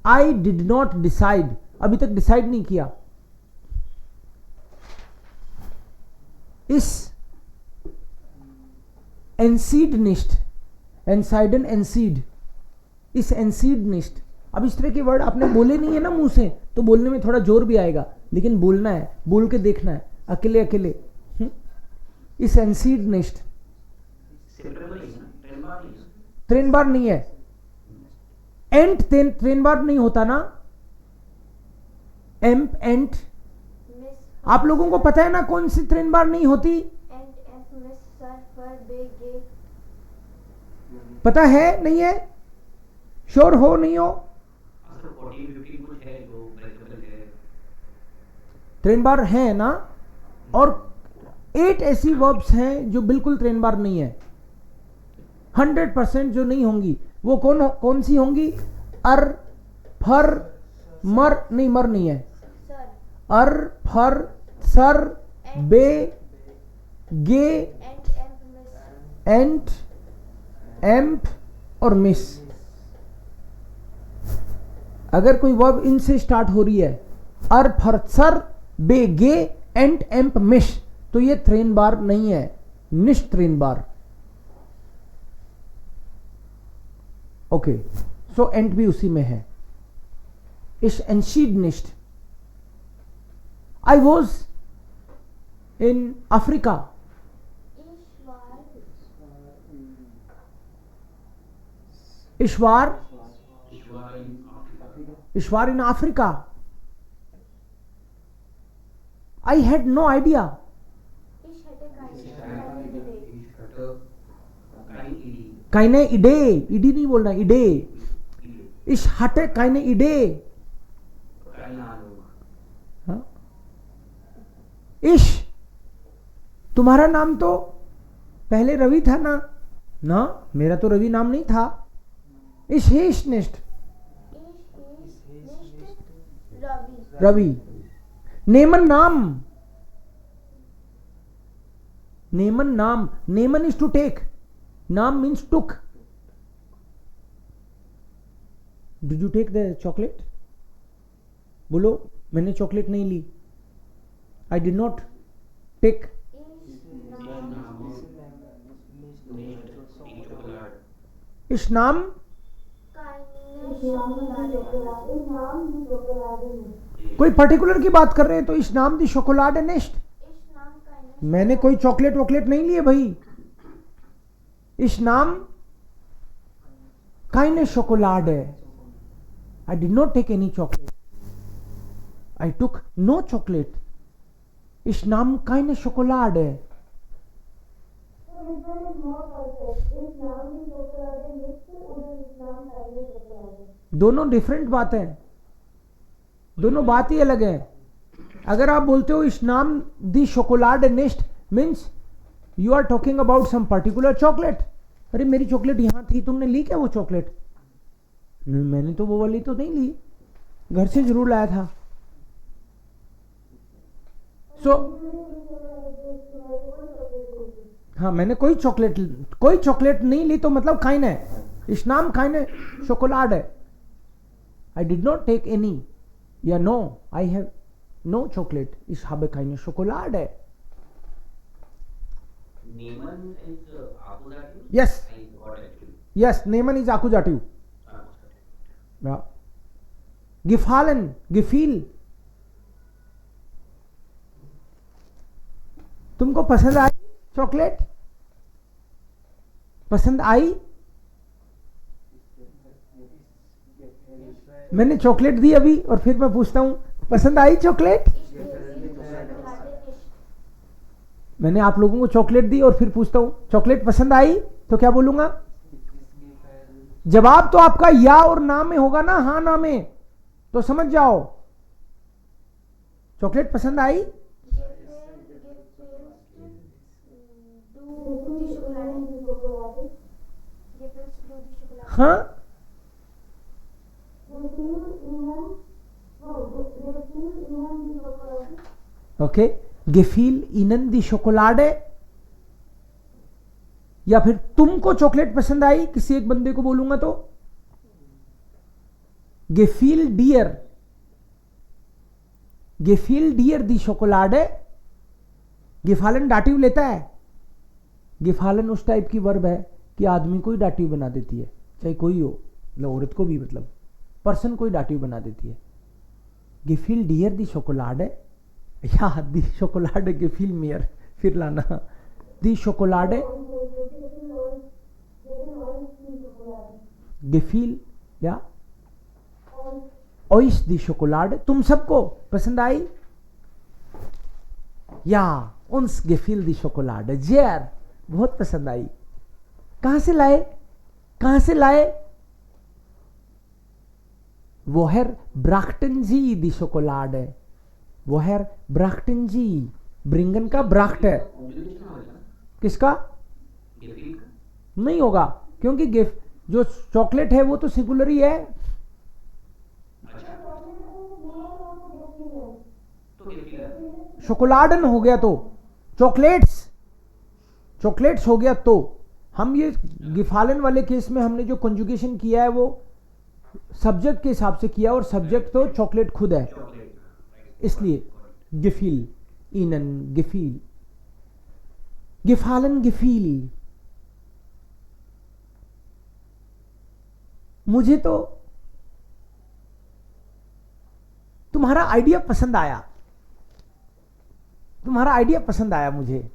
I did not decide. अभी तक डिसाइड नहीं किया। इस एनसीडनिस्ट, एनसाइडन, एनसीड, इस एनसीडनिस्ट, अब इस तरह के वर्ड आपने बोले नहीं है ना मुंह से, तो बोलने में थोड़ा जोर भी आएगा, लेकिन बोलना है, बोल के देखना है, अकेले अकेले। इस एनसीडनिस्ट, ट्रेन बार नहीं है, एंट ट्रेन बार नहीं होता ना, एम्प एंट। आप लोगों को पता है ना कौन सी ट्रेन बार नहीं होती? पता है नहीं है? श्योर हो नहीं हो? ट्रेन बार है ना, और 8 ऐसी वर्ब्स हैं जो बिल्कुल ट्रेन बार नहीं है, 100% जो नहीं होंगी। वो कौन सी होंगी? अर, फर, मर, नहीं मर नहीं है, अर, फर, सर, बे, गे, एंट, एम्प और मिस। अगर कोई वर्ब इनसे स्टार्ट हो रही है, अर, फर, सर, बे, गे, एंट, एम्प, मिश, तो ये ट्रेन बार नहीं है, निश ट्रेन बार। ओके, सो एंट भी उसी में है। इस एनशीड निश्ट। I was in Africa. ईश्वर, ईश्वर इन अफ्रीका। I had no idea. keine Idee, इडी नहीं बोलना, इडे। Ich hatte keine Idee. इश, तुम्हारा नाम तो पहले रवि था ना? ना, मेरा तो रवि नाम नहीं था। इश हिश निष्ठ, रवि। रवि। नेमन नाम, नेमन नाम, नेमन इज टू टेक, नाम means took. Did you take the chocolate? बोलो, मैंने चॉकलेट नहीं ली। I did not take. इस नाम, कोई पर्टिकुलर की बात कर रहे हैं तो इस नाम दी शोकोलाड नेस्ट। मैंने कोई चॉकलेट वॉकलेट नहीं लिए भाई। इस नाम काइने शोकोलाड है। I did not take any chocolate, I took no chocolate. इस नाम काइने शोकोलाड है। दोनों डिफरेंट बातें हैं, दोनों बात ही अलग है। अगर आप बोलते हो इस नाम दी शोकोलाड नेस्ट means you are talking about some particular chocolate. अरे मेरी चॉकलेट यहां थी, तुमने ली क्या वो चॉकलेट? नहीं, मैंने तो वो वाली तो नहीं ली, घर से जरूर लाया था। हाँ, मैंने कोई चॉकलेट नहीं ली तो मतलब काइन है। इस नाम काइन है शोकोलाड है। I did not take any, या no, I have no chocolate. इस habe keine Schokolade. Neman is accusative? Yes. I got actually. Yes, Neman is accusative. Yeah. Gefallen, gefiel. तुमको पसंद आई चॉकलेट? पसंद आई? मैंने चॉकलेट दी अभी और फिर मैं पूछता हूं पसंद आई चॉकलेट? मैंने आप लोगों को चॉकलेट दी और फिर पूछता हूं चॉकलेट पसंद आई, तो क्या बोलूंगा? जवाब तो आपका या और ना में होगा ना, हाँ ना में। तो समझ जाओ, चॉकलेट पसंद आई। हाँ, ओके। गेफील इनन दी शोकोलाडे, या फिर तुमको चॉकलेट पसंद आई, किसी एक बंदे को बोलूंगा तो गेफील डियर दी शोकोलाडे। गिफालन डाटिव लेता है। गिफालन उस टाइप की वर्ब है कि आदमी को ही डाटिव बना देती है, चाहे कोई हो, मतलब औरत को भी, मतलब पर्सन को ही डाटिव बना देती है। गिफिल डियर दी शोकोलाडे, या दी शोकोलाडे गिफिल मियर, फिर लाना दी शोकोलाडे गिफिल या ओइस दी शोकोलाडे। तुम सबको पसंद आई? या उन्स गिफिल दी शोकोलाडे जेर, बहुत पसंद आई। कहां से लाए? कहां से लाए? Woher brachten Sie die Schokolade? Woher brachten Sie? ब्रिंगन का ब्राक्ट है। किसका? Gefiel का? नहीं होगा, क्योंकि गिफ्ट जो चॉकलेट है वो तो सिंगुलर ही है। अच्छा, तो gefiel है। शोकोलाडन हो गया तो चॉकलेट्स हो गया। तो हम ये गिफालन वाले केस में हमने जो कंजुगेशन किया है वो सब्जेक्ट के हिसाब से किया, और सब्जेक्ट तो चॉकलेट खुद है, Chocolate, right. इसलिए गिफिल इनन गिफिल गिफालन गिफिल। मुझे तो तुम्हारा आइडिया पसंद आया, तुम्हारा आइडिया पसंद आया मुझे।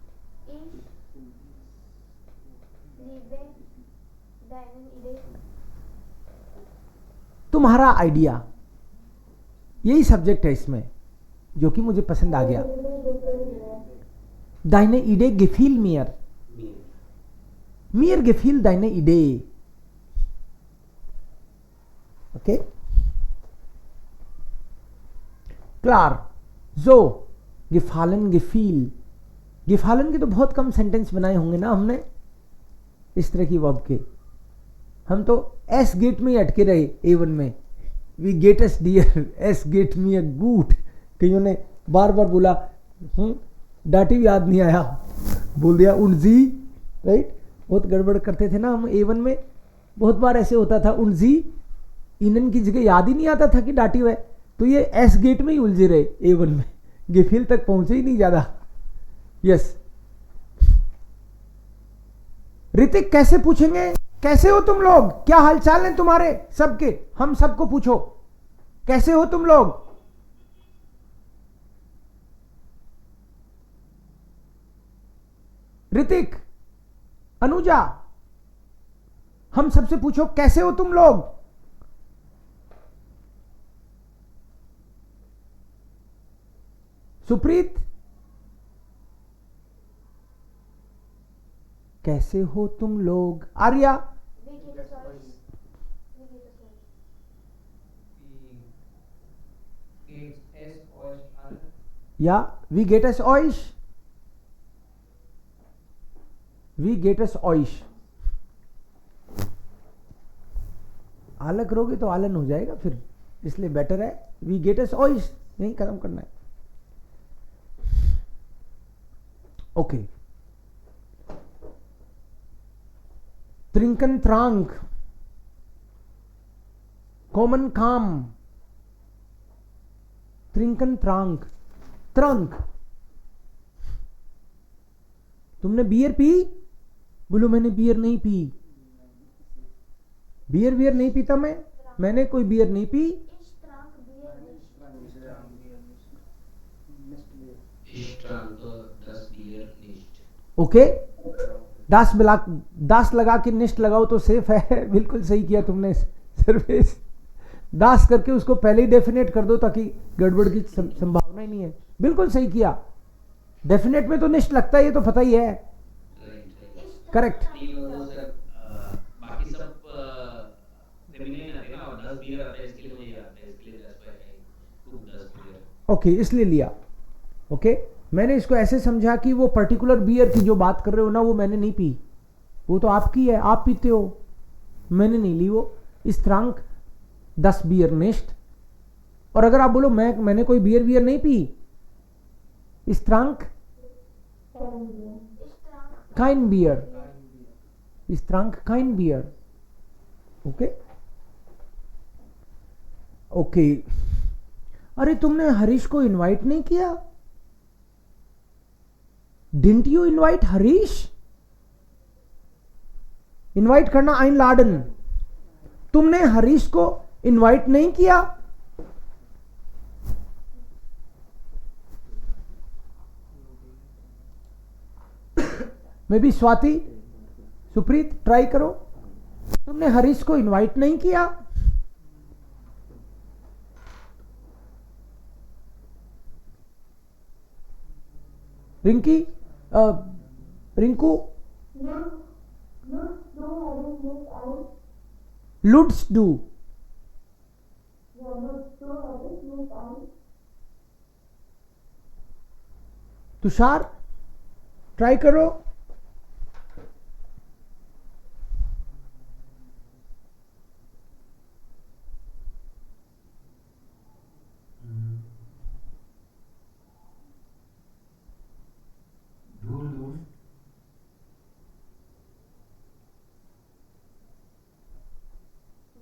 तुम्हारा आइडिया, यही सब्जेक्ट है इसमें जो कि मुझे पसंद आ गया। दाइने इडे गेफील मियर, मियर गेफील दाइने इडे। ओके, क्लार, जो गिफालन, गिफील, गिफालन के तो बहुत कम सेंटेंस बनाए होंगे ना हमने इस तरह की वर्ब के। हम तो एस गेट में ही अटके रहे A1 में। वी गेट एस डियर, एस गेट मी अ गूट, कईयों ने बार बार बोला, डाटी भी याद नहीं आया, बोल दिया उनजी, राइट। बहुत गड़बड़ करते थे ना हम A1 में, बहुत बार ऐसे होता था उनजी, इनन की जगह याद ही नहीं आता था कि डाटी है, तो ये एस गेट में ही उलझे रहे A1 में, गेफिल तक पहुंचे ही नहीं ज्यादा। यस ऋतिक, कैसे पूछेंगे, कैसे हो तुम लोग, क्या हालचाल है तुम्हारे सबके, हम सबको पूछो कैसे हो तुम लोग। ऋतिक, अनुजा, हम सबसे पूछो कैसे हो तुम लोग। सुप्रीत, कैसे हो तुम लोग। Arya, We get a choice. We get a choice. या वी गेट अस ऑइश, वी गेट अस ऑइश। आला करोगे तो आलन हो जाएगा फिर, इसलिए बेटर है वी गेट अस ऑइश, यही खत्म करना है। ओके, त्रिंकन त्रांक, कॉमन काम, त्रिंकन त्रांक, त्रंक। तुमने बियर पी, बोलो मैंने बियर नहीं पी, बियर बियर नहीं पीता मैंने कोई बियर नहीं पी। Ich trank Bier nicht. Ich trank das Bier nicht. Okay, दास लगा के निष्ठ लगाओ तो सेफ है। बिल्कुल सही किया तुमने सर्विस, दास करके उसको पहले ही डेफिनेट कर दो ताकि गड़बड़ की संभावना ही नहीं है। बिल्कुल सही किया, डेफिनेट में तो निष्ठ लगता है, ये तो पता ही है। करेक्ट, बाकी सब फेमिनिन आते हैं ना, और 10 बियर आता है, इसके लिए मुझे याद है, इसके लिए दैट्स व्हाई आई टूक 10 बियर। ओके, इसलिए लिया। ओके, मैंने इसको ऐसे समझा कि वो पर्टिकुलर बियर की जो बात कर रहे हो ना, वो मैंने नहीं पी, वो तो आपकी है, आप पीते हो, मैंने नहीं ली वो। इस त्रांक 10 बियर निष्ठ। और अगर आप बोलो मैंने कोई बियर नहीं पी, इस त्रांक Ich trank काइन बियर, इस त्रांक काइन बियर। ओके ओके, अरे तुमने हरीश को इनवाइट नहीं किया, didn't you invite Harish. Invite करना आइन लाडन, तुमने हरीश को इनवाइट नहीं किया। Maybe Swati, Supreet, try करो, तुमने हरीश को इनवाइट नहीं किया। रिंकी, रिंकू, लुड्स डू, तुषार, ट्राई करो।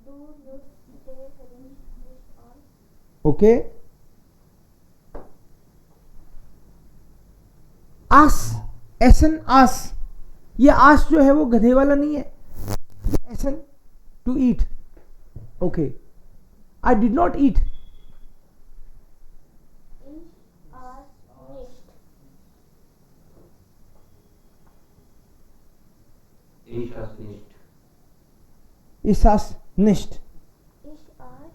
Du nutzt der nicht an. Okay, आस, एसन आस, ये आस जो है वो गधे वाला नहीं है, एसन to eat. Okay, I did not eat, Ich aß nicht. Ich has nicht. इस आस निष्ठ। Ich aß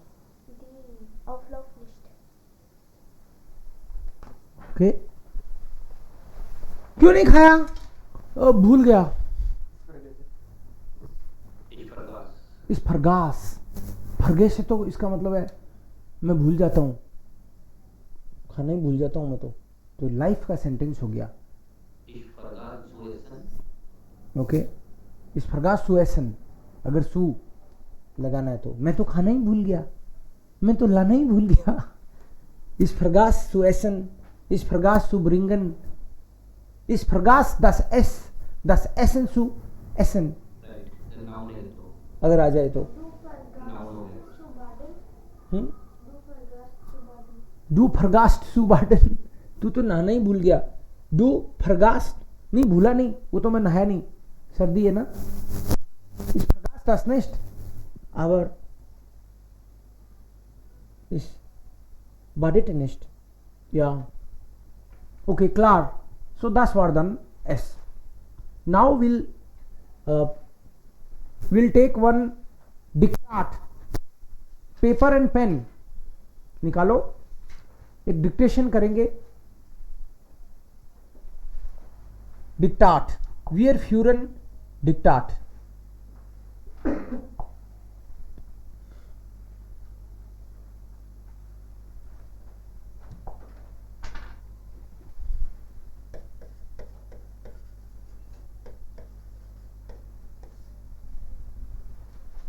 die Auflauf nicht. Okay, क्यों नहीं खाया, भूल गया। Ich vergaß. इस फरगास, फरगे से तो इसका मतलब है मैं भूल जाता हूँ, खाना ही भूल जाता हूँ मैं तो तो लाइफ का सेंटेंस हो गया. Ich vergaß zu essen. Okay, इस फरगास सु एसन, अगर सु लगाना है तो मैं तो खाना ही भूल गया, मैं तो लाना ही भूल गया. इस फरगास सु एसन, इस फरगास सु ब्रिंगन, इस फरगास दस एसन सु एसन, Right. The noun है तो अगर आ जाए तो. noun हो गया. डू फरगास्ट सु बार्डन, तू तो नहाना ही भूल गया. डू फरगास्ट नहीं, भूला नहीं, वो तो मैं नहाया नहीं, सर्दी है ना. इस फरगास्ट das nicht, aber ich badete nicht. Ja, okay, klar. So das war dann es. Now we'll take one diktat. Paper and pen निकालो, एक डिक्टेशन करेंगे. डिक्टाट, wir führen Diktat.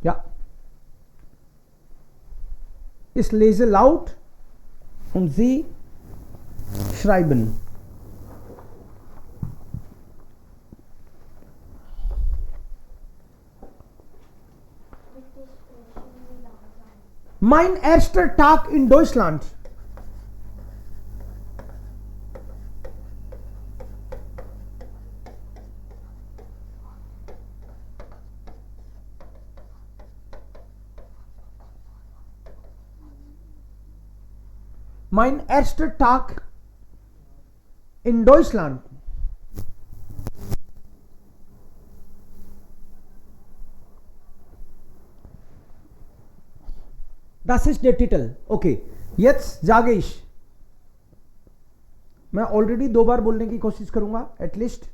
Ja. Ich lese laut und Sie schreiben. Mein erster Tag in Deutschland. Mein erster Tag in Deutschland. Das ist der Titel. Okay, jetzt sage ich. मैं already 2 बार बोलने की कोशिश करूंगा at least.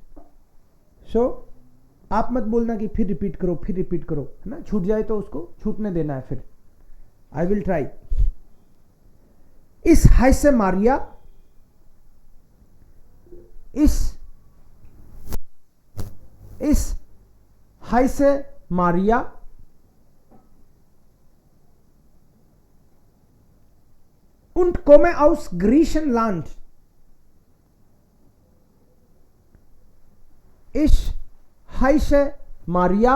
सो आप मत बोलना कि फिर रिपीट करो, है ना. छूट जाए तो उसको छूटने देना है फिर. I will try. इस heiße Maria, इस heiße Maria und komme aus Griechenland. Ich heiße Maria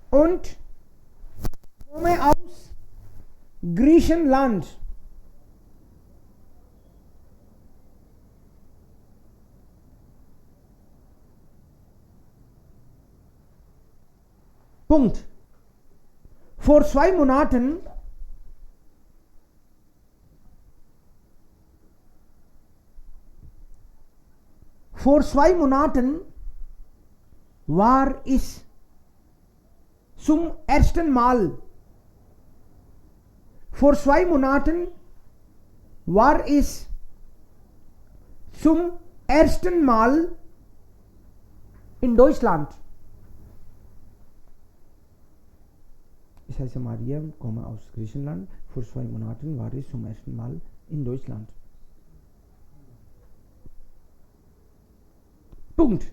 und komme aus Griechenland. Punkt. Vor 2 Monaten war ich zum ersten Mal. Vor 2 Monaten war ich zum ersten Mal in Deutschland. Ich heiße Maria, komme aus Griechenland. Vor 2 Monaten war ich zum ersten Mal in Deutschland. Punkt.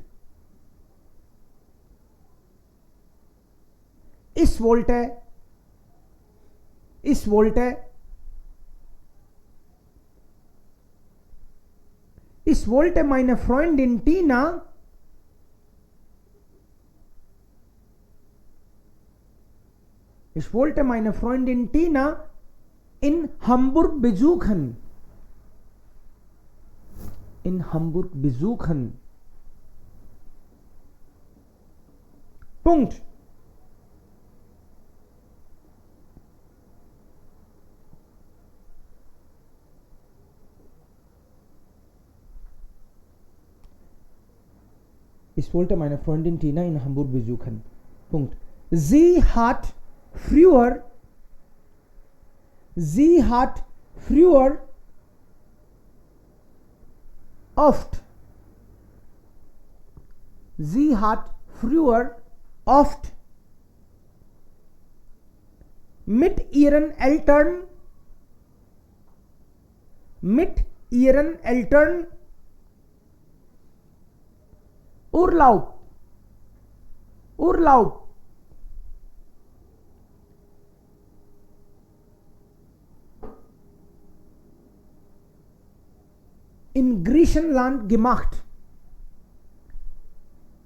Ich wollte meine Freundin Tina in Hamburg besuchen. Punkt. Ich wollte meine Freundin Tina in Hamburg besuchen. Punkt. Sie hat früher oft mit ihren Eltern ihren Eltern Urlaub. Urlaub. In Griechenland gemacht.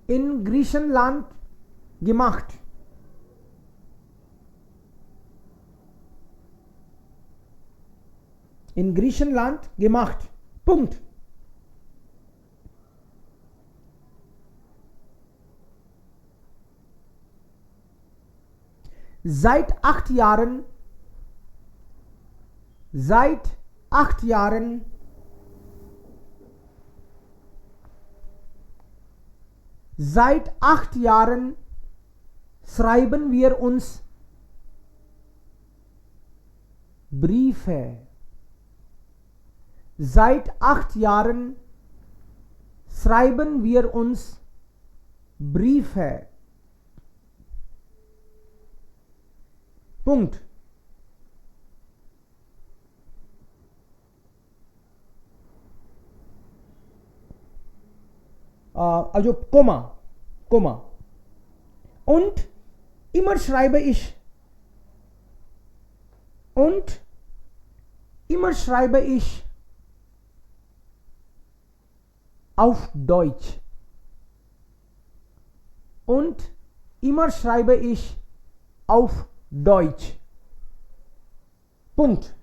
In Griechenland gemacht. In Griechenland gemacht. Punkt. Seit 8 Jahren, seit 8 Jahren Seit 8 Jahren schreiben wir uns Briefe. Seit 8 Jahren schreiben wir uns Briefe. Punkt. Also Komma, Komma. Und immer schreibe ich. Und immer schreibe ich auf Deutsch. Und immer schreibe ich auf Deutsch. Punkt.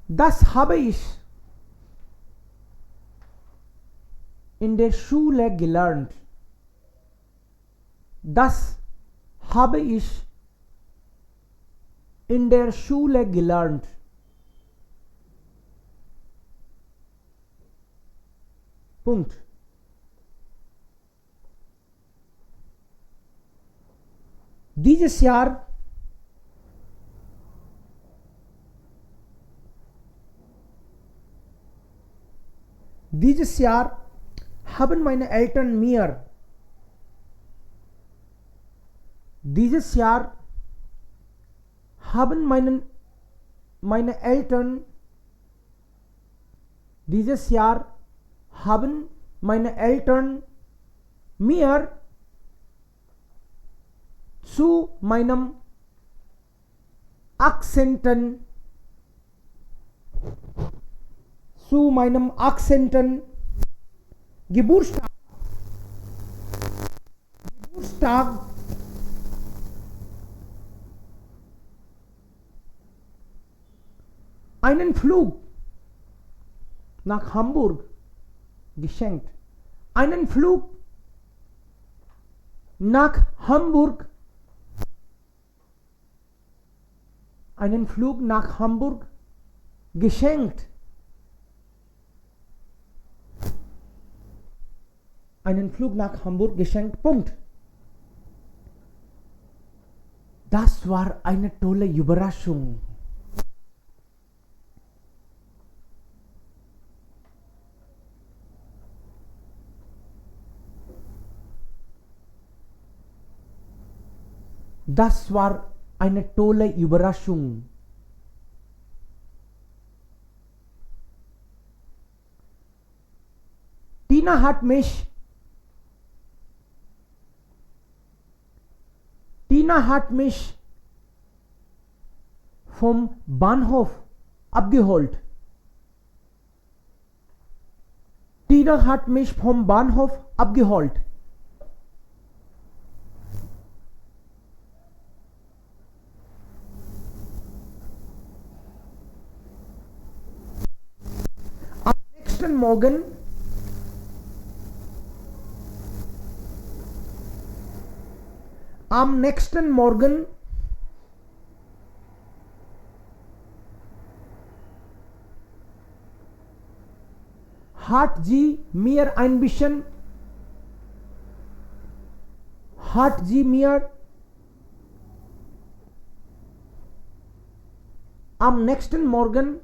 Das habe ich in der Schule gelernt. Das habe ich in der Schule gelernt. Punkt. Dieses Jahr haben meine Eltern mir dieses Jahr haben meine Eltern dieses Jahr haben meine Eltern mir zu meinem 18. Geburtstag einen Flug nach Hamburg geschenkt. Einen Flug nach Hamburg. Einen Flug nach Hamburg geschenkt. Einen Flug nach Hamburg geschenkt. Punkt. Das war eine tolle Überraschung. Das war eine tolle Überraschung. Tina hat mich vom Bahnhof abgeholt. Tina hat mich vom Bahnhof abgeholt. Am nächsten Morgen hat sie mir am nächsten Morgen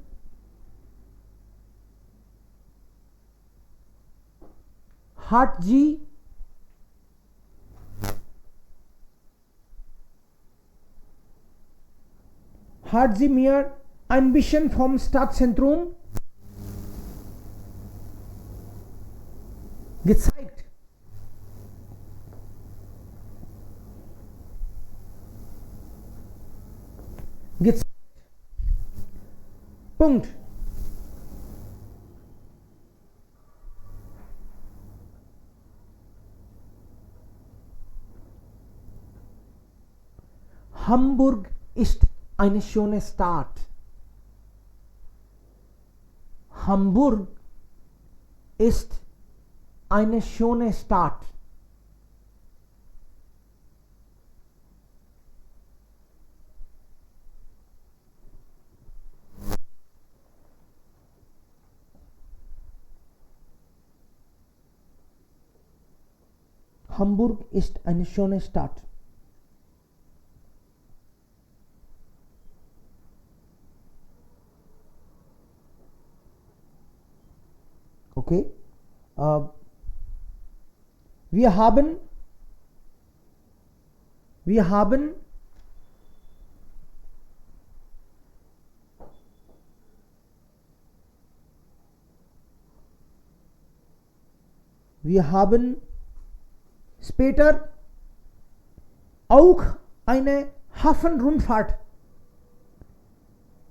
hat sie hat sie mir ein bisschen vom Stadtzentrum gezeigt. Punkt. Hamburg ist eine schöne Stadt. Hamburg ist eine schöne Stadt. Hamburg ist eine schöne Stadt. Okay. Wir haben später auch eine Hafenrundfahrt.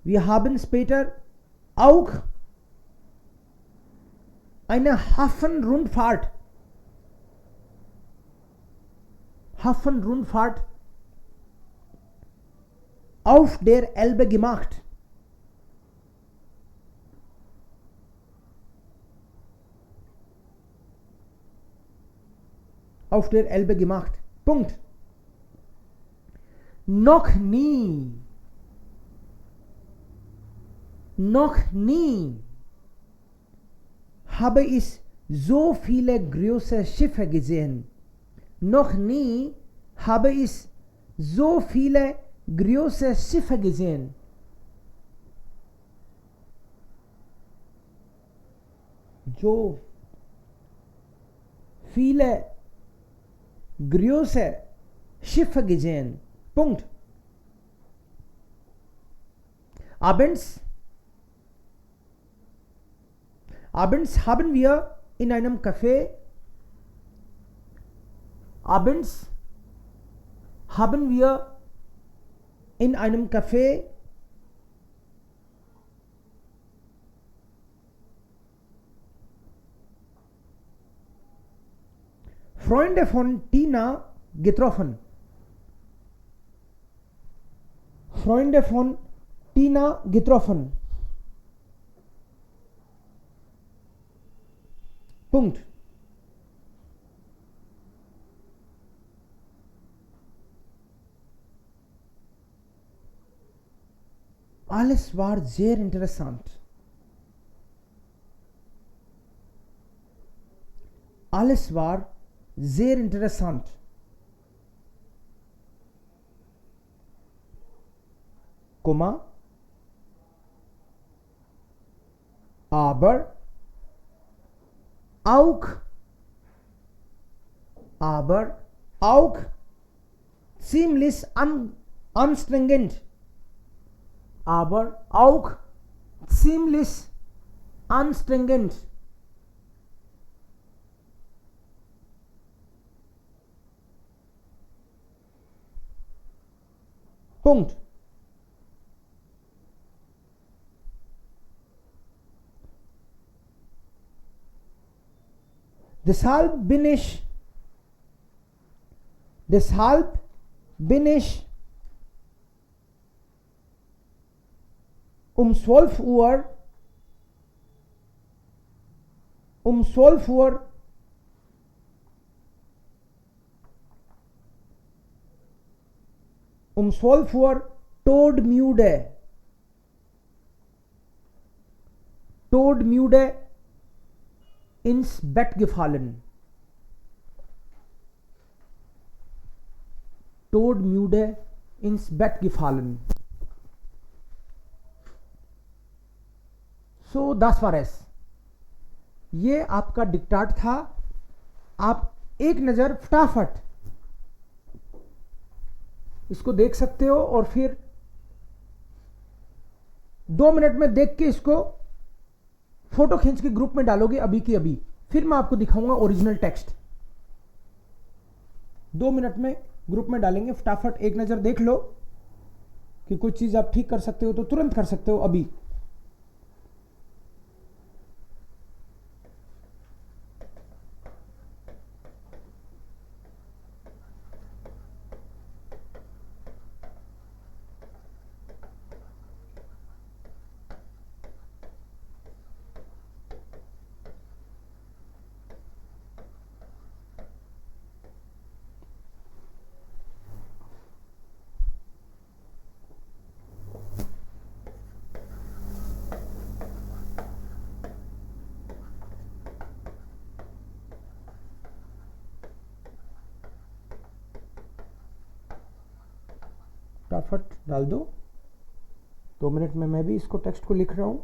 Wir haben später auch eine Hafenrundfahrt auf der Elbe gemacht. Auf der Elbe gemacht. Punkt. Noch nie habe ich so viele große Schiffe gesehen. Noch nie habe ich so viele große Schiffe gesehen. So viele große Schiffe gesehen. Punkt. Abends haben wir in einem Café Freunde von Tina getroffen. Freunde von Tina getroffen. Punkt. Alles war sehr interessant. Alles war sehr interessant. Komma. Aber auch ziemlich anstrengend. Aber auch ziemlich anstrengend. Punkt. Deshalb bin ich um 12 Uhr todmüde ins Bett gefallen. Todmüde ins Bett gefallen. So, das war es. ये आपका डिक्टाट था. आप एक नज़र फटाफट इसको देख सकते हो और फिर 2 मिनट में देख के इसको फोटो खींच के ग्रुप में डालोगे अभी की अभी, फिर मैं आपको दिखाऊंगा ओरिजिनल टेक्स्ट। 2 मिनट में ग्रुप में डालेंगे, फटाफट एक नज़र देख लो कि कुछ चीज़ आप ठीक कर सकते हो तो तुरंत कर सकते हो अभी। फटाफट डाल दो। 2 मिनट में मैं भी इसको टेक्स्ट को लिख रहा हूं।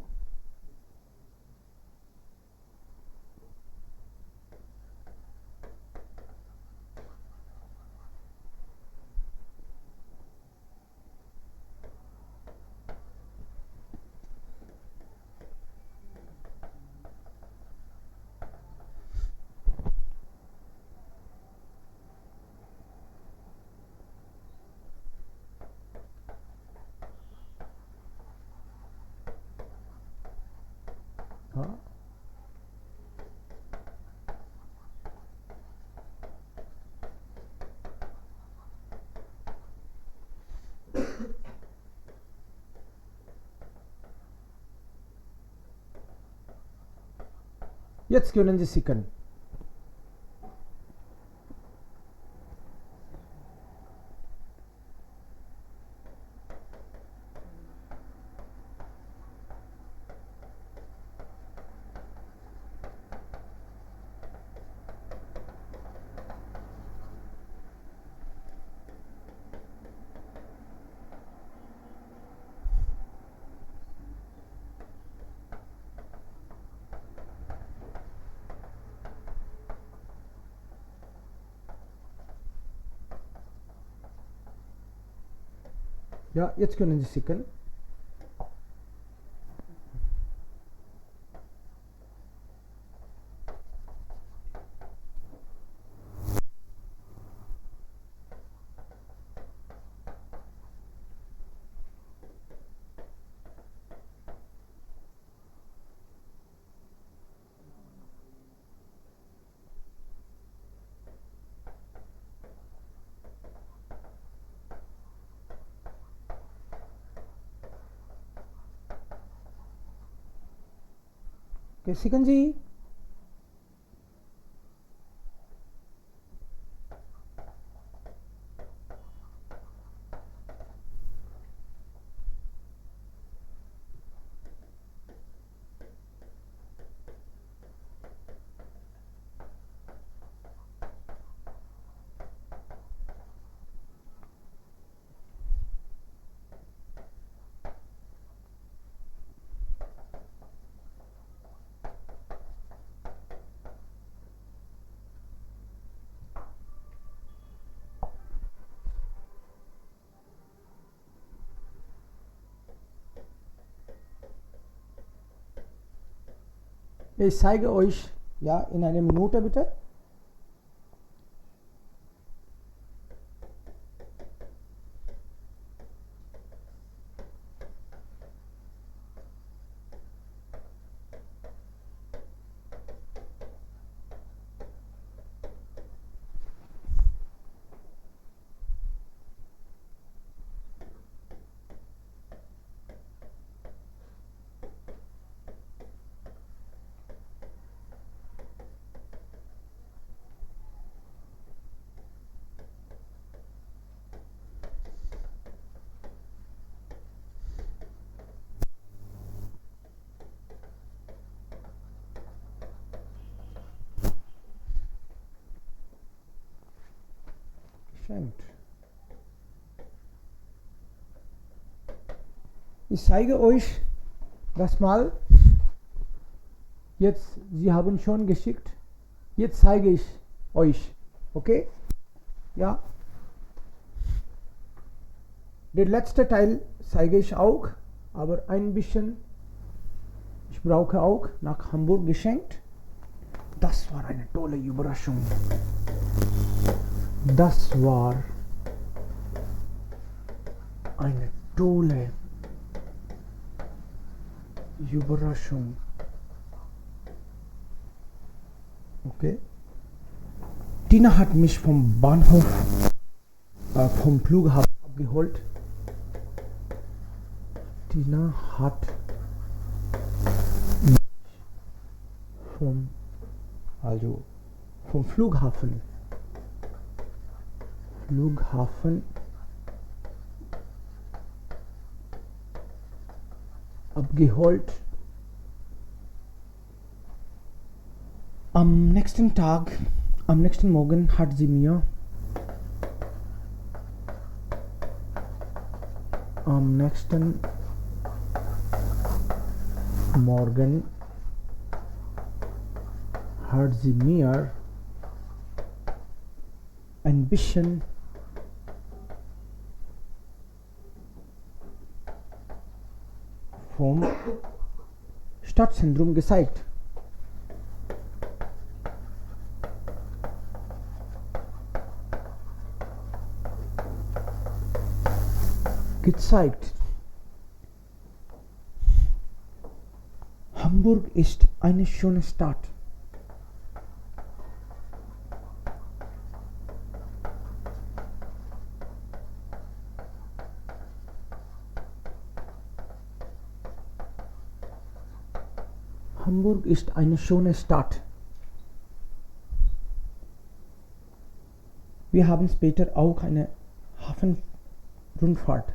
हाँ, Jetzt können Sie sicken. Ja, jetzt können Sie sicken. Okay, sicken Sie. Ich zeige euch ja in einer Minute bitte. Geschenkt. Ich zeige euch das mal. Jetzt, Sie haben schon geschickt. Jetzt zeige ich euch. Okay? Ja. Der letzte Teil zeige ich auch. Aber ein bisschen. Ich brauche auch nach Hamburg geschenkt. Das war eine tolle Überraschung. Das war eine tolle Überraschung. Okay. Tina hat mich vom Bahnhof, vom Flughafen abgeholt. Tina hat mich vom Flughafen abgeholt. Am nächsten Morgen hat sie mir ein bisschen vom Stadtzentrum gezeigt. Hamburg ist eine schöne Stadt. Hamburg ist eine schöne Stadt. Wir haben später auch eine Hafenrundfahrt.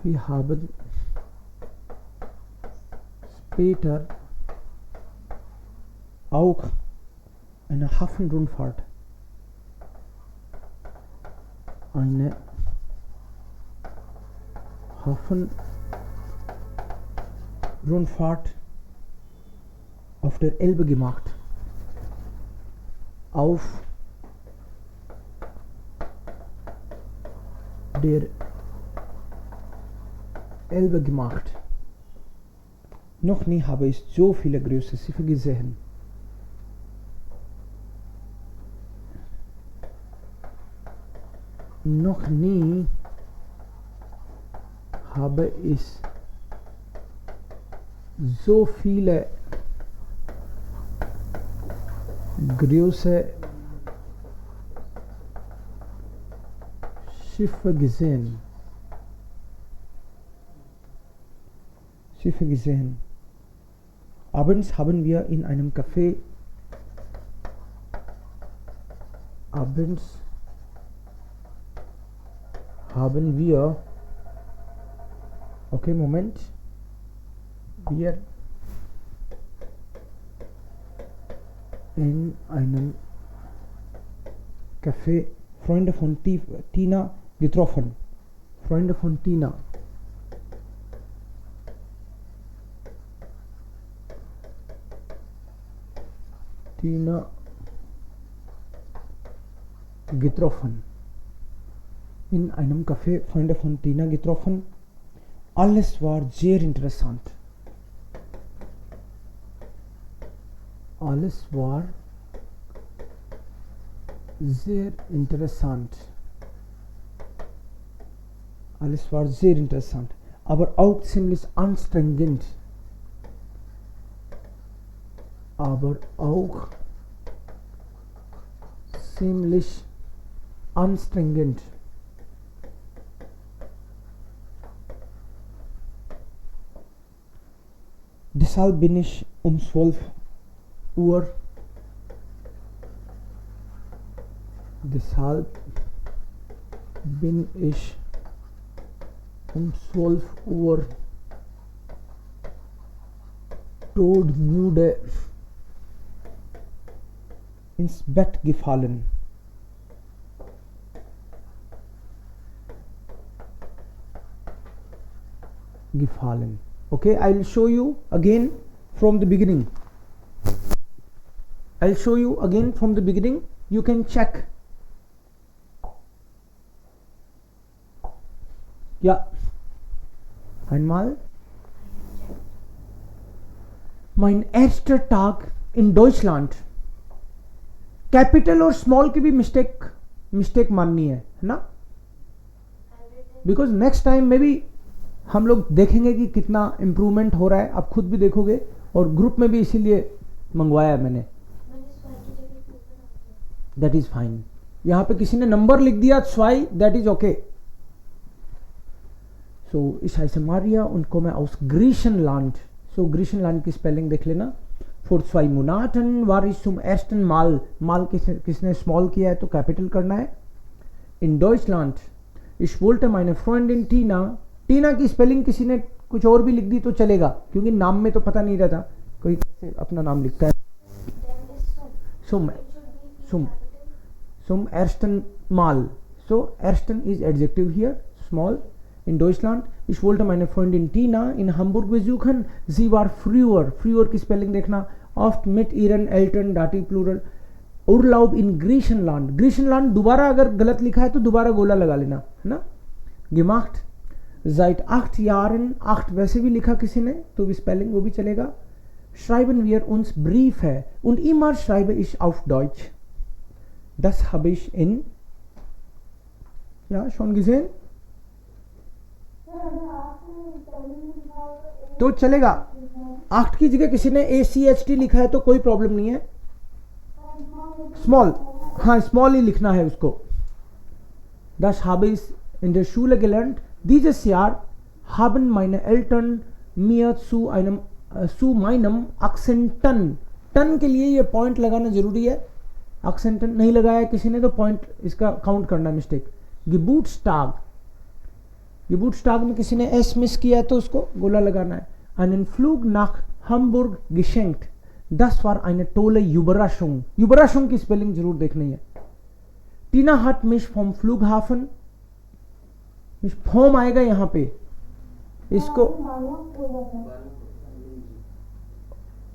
Wir haben später auch eine Hafenrundfahrt. Eine Hafenrundfahrt auf der Elbe gemacht. Auf der Elbe gemacht. Noch nie habe ich so viele große Schiffe gesehen. Noch nie habe ich so viele große Schiffe gesehen. Abends haben wir in einem Café okay, Moment. Wir in einem Café Freunde von Tina getroffen. Freunde von Tina. Getroffen. In einem Café Freunde von Tina getroffen. Alles war sehr interessant. Alles war sehr interessant. Aber auch ziemlich anstrengend. Deshalb bin ich um 12 Uhr todmüde ins Bett gefallen. Okay, I'll show you again from the beginning. You can check. Yeah, Einmal. Mein erster Tag in Deutschland. Capital और small की भी mistake माननी है ना, because next time में भी हम लोग देखेंगे कि कितना इम्प्रूवमेंट हो रहा है, आप खुद भी देखोगे, और ग्रुप में भी इसीलिए मंगवाया मैंने. That is fine. यहाँ पे किसी ने नंबर लिख दिया स्वाई, दैट इज ओके. सो इस heiße Maria und komme aus Griechenland. सो ग्रीशनलैंड की स्पेलिंग देख लेना. Vor 2 Monaten war ich zum ersten Mal. माल किसने स्मॉल किया है तो कैपिटल करना है. In Deutschland. Ich wollte meine Freundin Tina. टीना की स्पेलिंग किसी ने कुछ और भी लिख दी तो चलेगा, क्योंकि नाम में तो पता नहीं रहता कोई कैसे अपना नाम लिखता है. Zum ersten Mal. So ersten is adjective here, small. In Deutschland. Ich wollte meine Freundin Tina in Hamburg besuchen. Sie war früher की स्पेलिंग देखना. Oft mit ihren Eltern, Dativ Plural. Urlaub in Griechenland. Griechenland दोबारा अगर गलत लिखा है तो दोबारा गोला लगा लेना, है ना. Gemacht. Seit 8 Jahren. 8 वैसे भी लिखा किसी ने तो भी स्पेलिंग वो भी चलेगा. Schreiben wir uns Briefe. Und immer schreibe ich auf Deutsch. Das habe ich in. Ja, schon gesehen? तो चलेगा. 8 की जगह किसी ने ACHT लिखा है तो कोई प्रॉब्लम नहीं है. स्मॉल, हाँ स्मॉल ही लिखना है उसको. Das habe ich in der Schule gelernt. Dieses Jahr haben meine Eltern mir zu meinem Akzenten. टन के लिए ये पॉइंट लगाना जरूरी है. एक्सेंटन नहीं लगाया किसी ने तो पॉइंट इसका काउंट करना मिस्टेक. Geburtstag में किसी ने एस मिस किया है तो उसको गोला लगाना है. Einen Flug nach Hamburg geschenkt. Das war eine tolle Überraschung. Überraschung की स्पेलिंग जरूर देखनी है. Tina hat mich vom Flughafen. Form आएगा यहाँ पे इसको.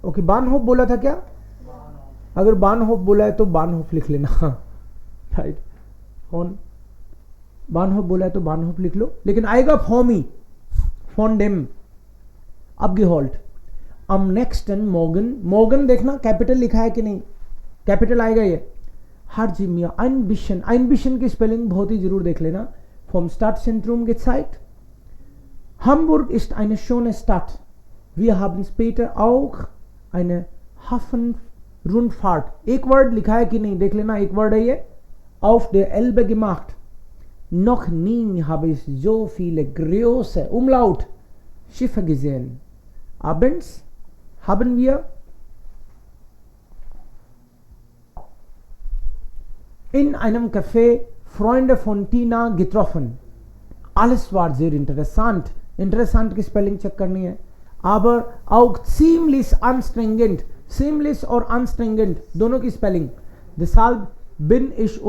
ओके बानहोफ बोला था क्या? अगर बानहोफ बोला है तो बानहोफ लिख लेना. राइट. बानहोफ बोला है तो बानहोफ लिख लो, लेकिन आएगा फॉर्म ही. फॉन डेम. Abgeholt. Am nächsten Morgen. Morgen देखना कैपिटल लिखा है कि नहीं, कैपिटल आएगा ये. Hat sie mir ein bisschen की स्पेलिंग बहुत ही जरूर देख लेना. Vom Stadtzentrum gezeigt. Hamburg ist eine schöne Stadt. Wir haben später auch eine Hafenrundfahrt. एक वर्ड लिखा है कि नहीं देख लेना, एक वर्ड है ये. Auf der Elbe gemacht. Noch nie habe ich so viele große Schiffe gesehen. Abends haben wir in einem Café Freunde von Tina getroffen. Alles war sehr interessant. Interessant की स्पेलिंग चेक करनी है. Aber auch ziemlich anstrengend. Ziemlich और anstrengend दोनों की spelling. Deshalb bin ich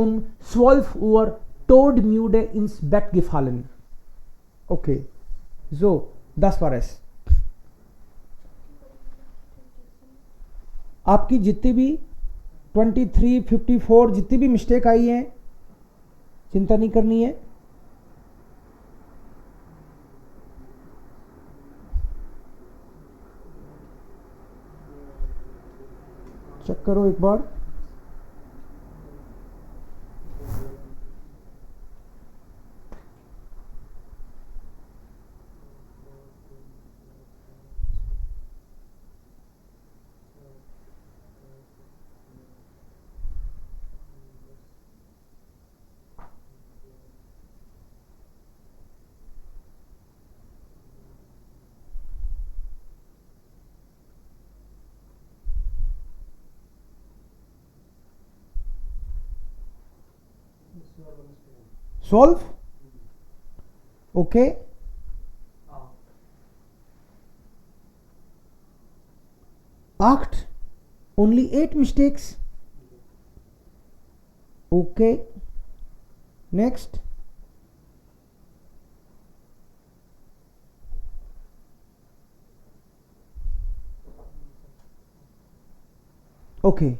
12 Uhr todmüde ins Bett gefallen. Okay. So, das war es. आपकी जितनी भी 23, 54 जितनी भी मिस्टेक आई है चिंता नहीं करनी है. चेक करो एक बार. Solve. Okay. Acht. Only 8 mistakes. Okay. Next. Okay.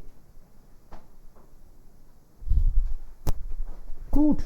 Gut.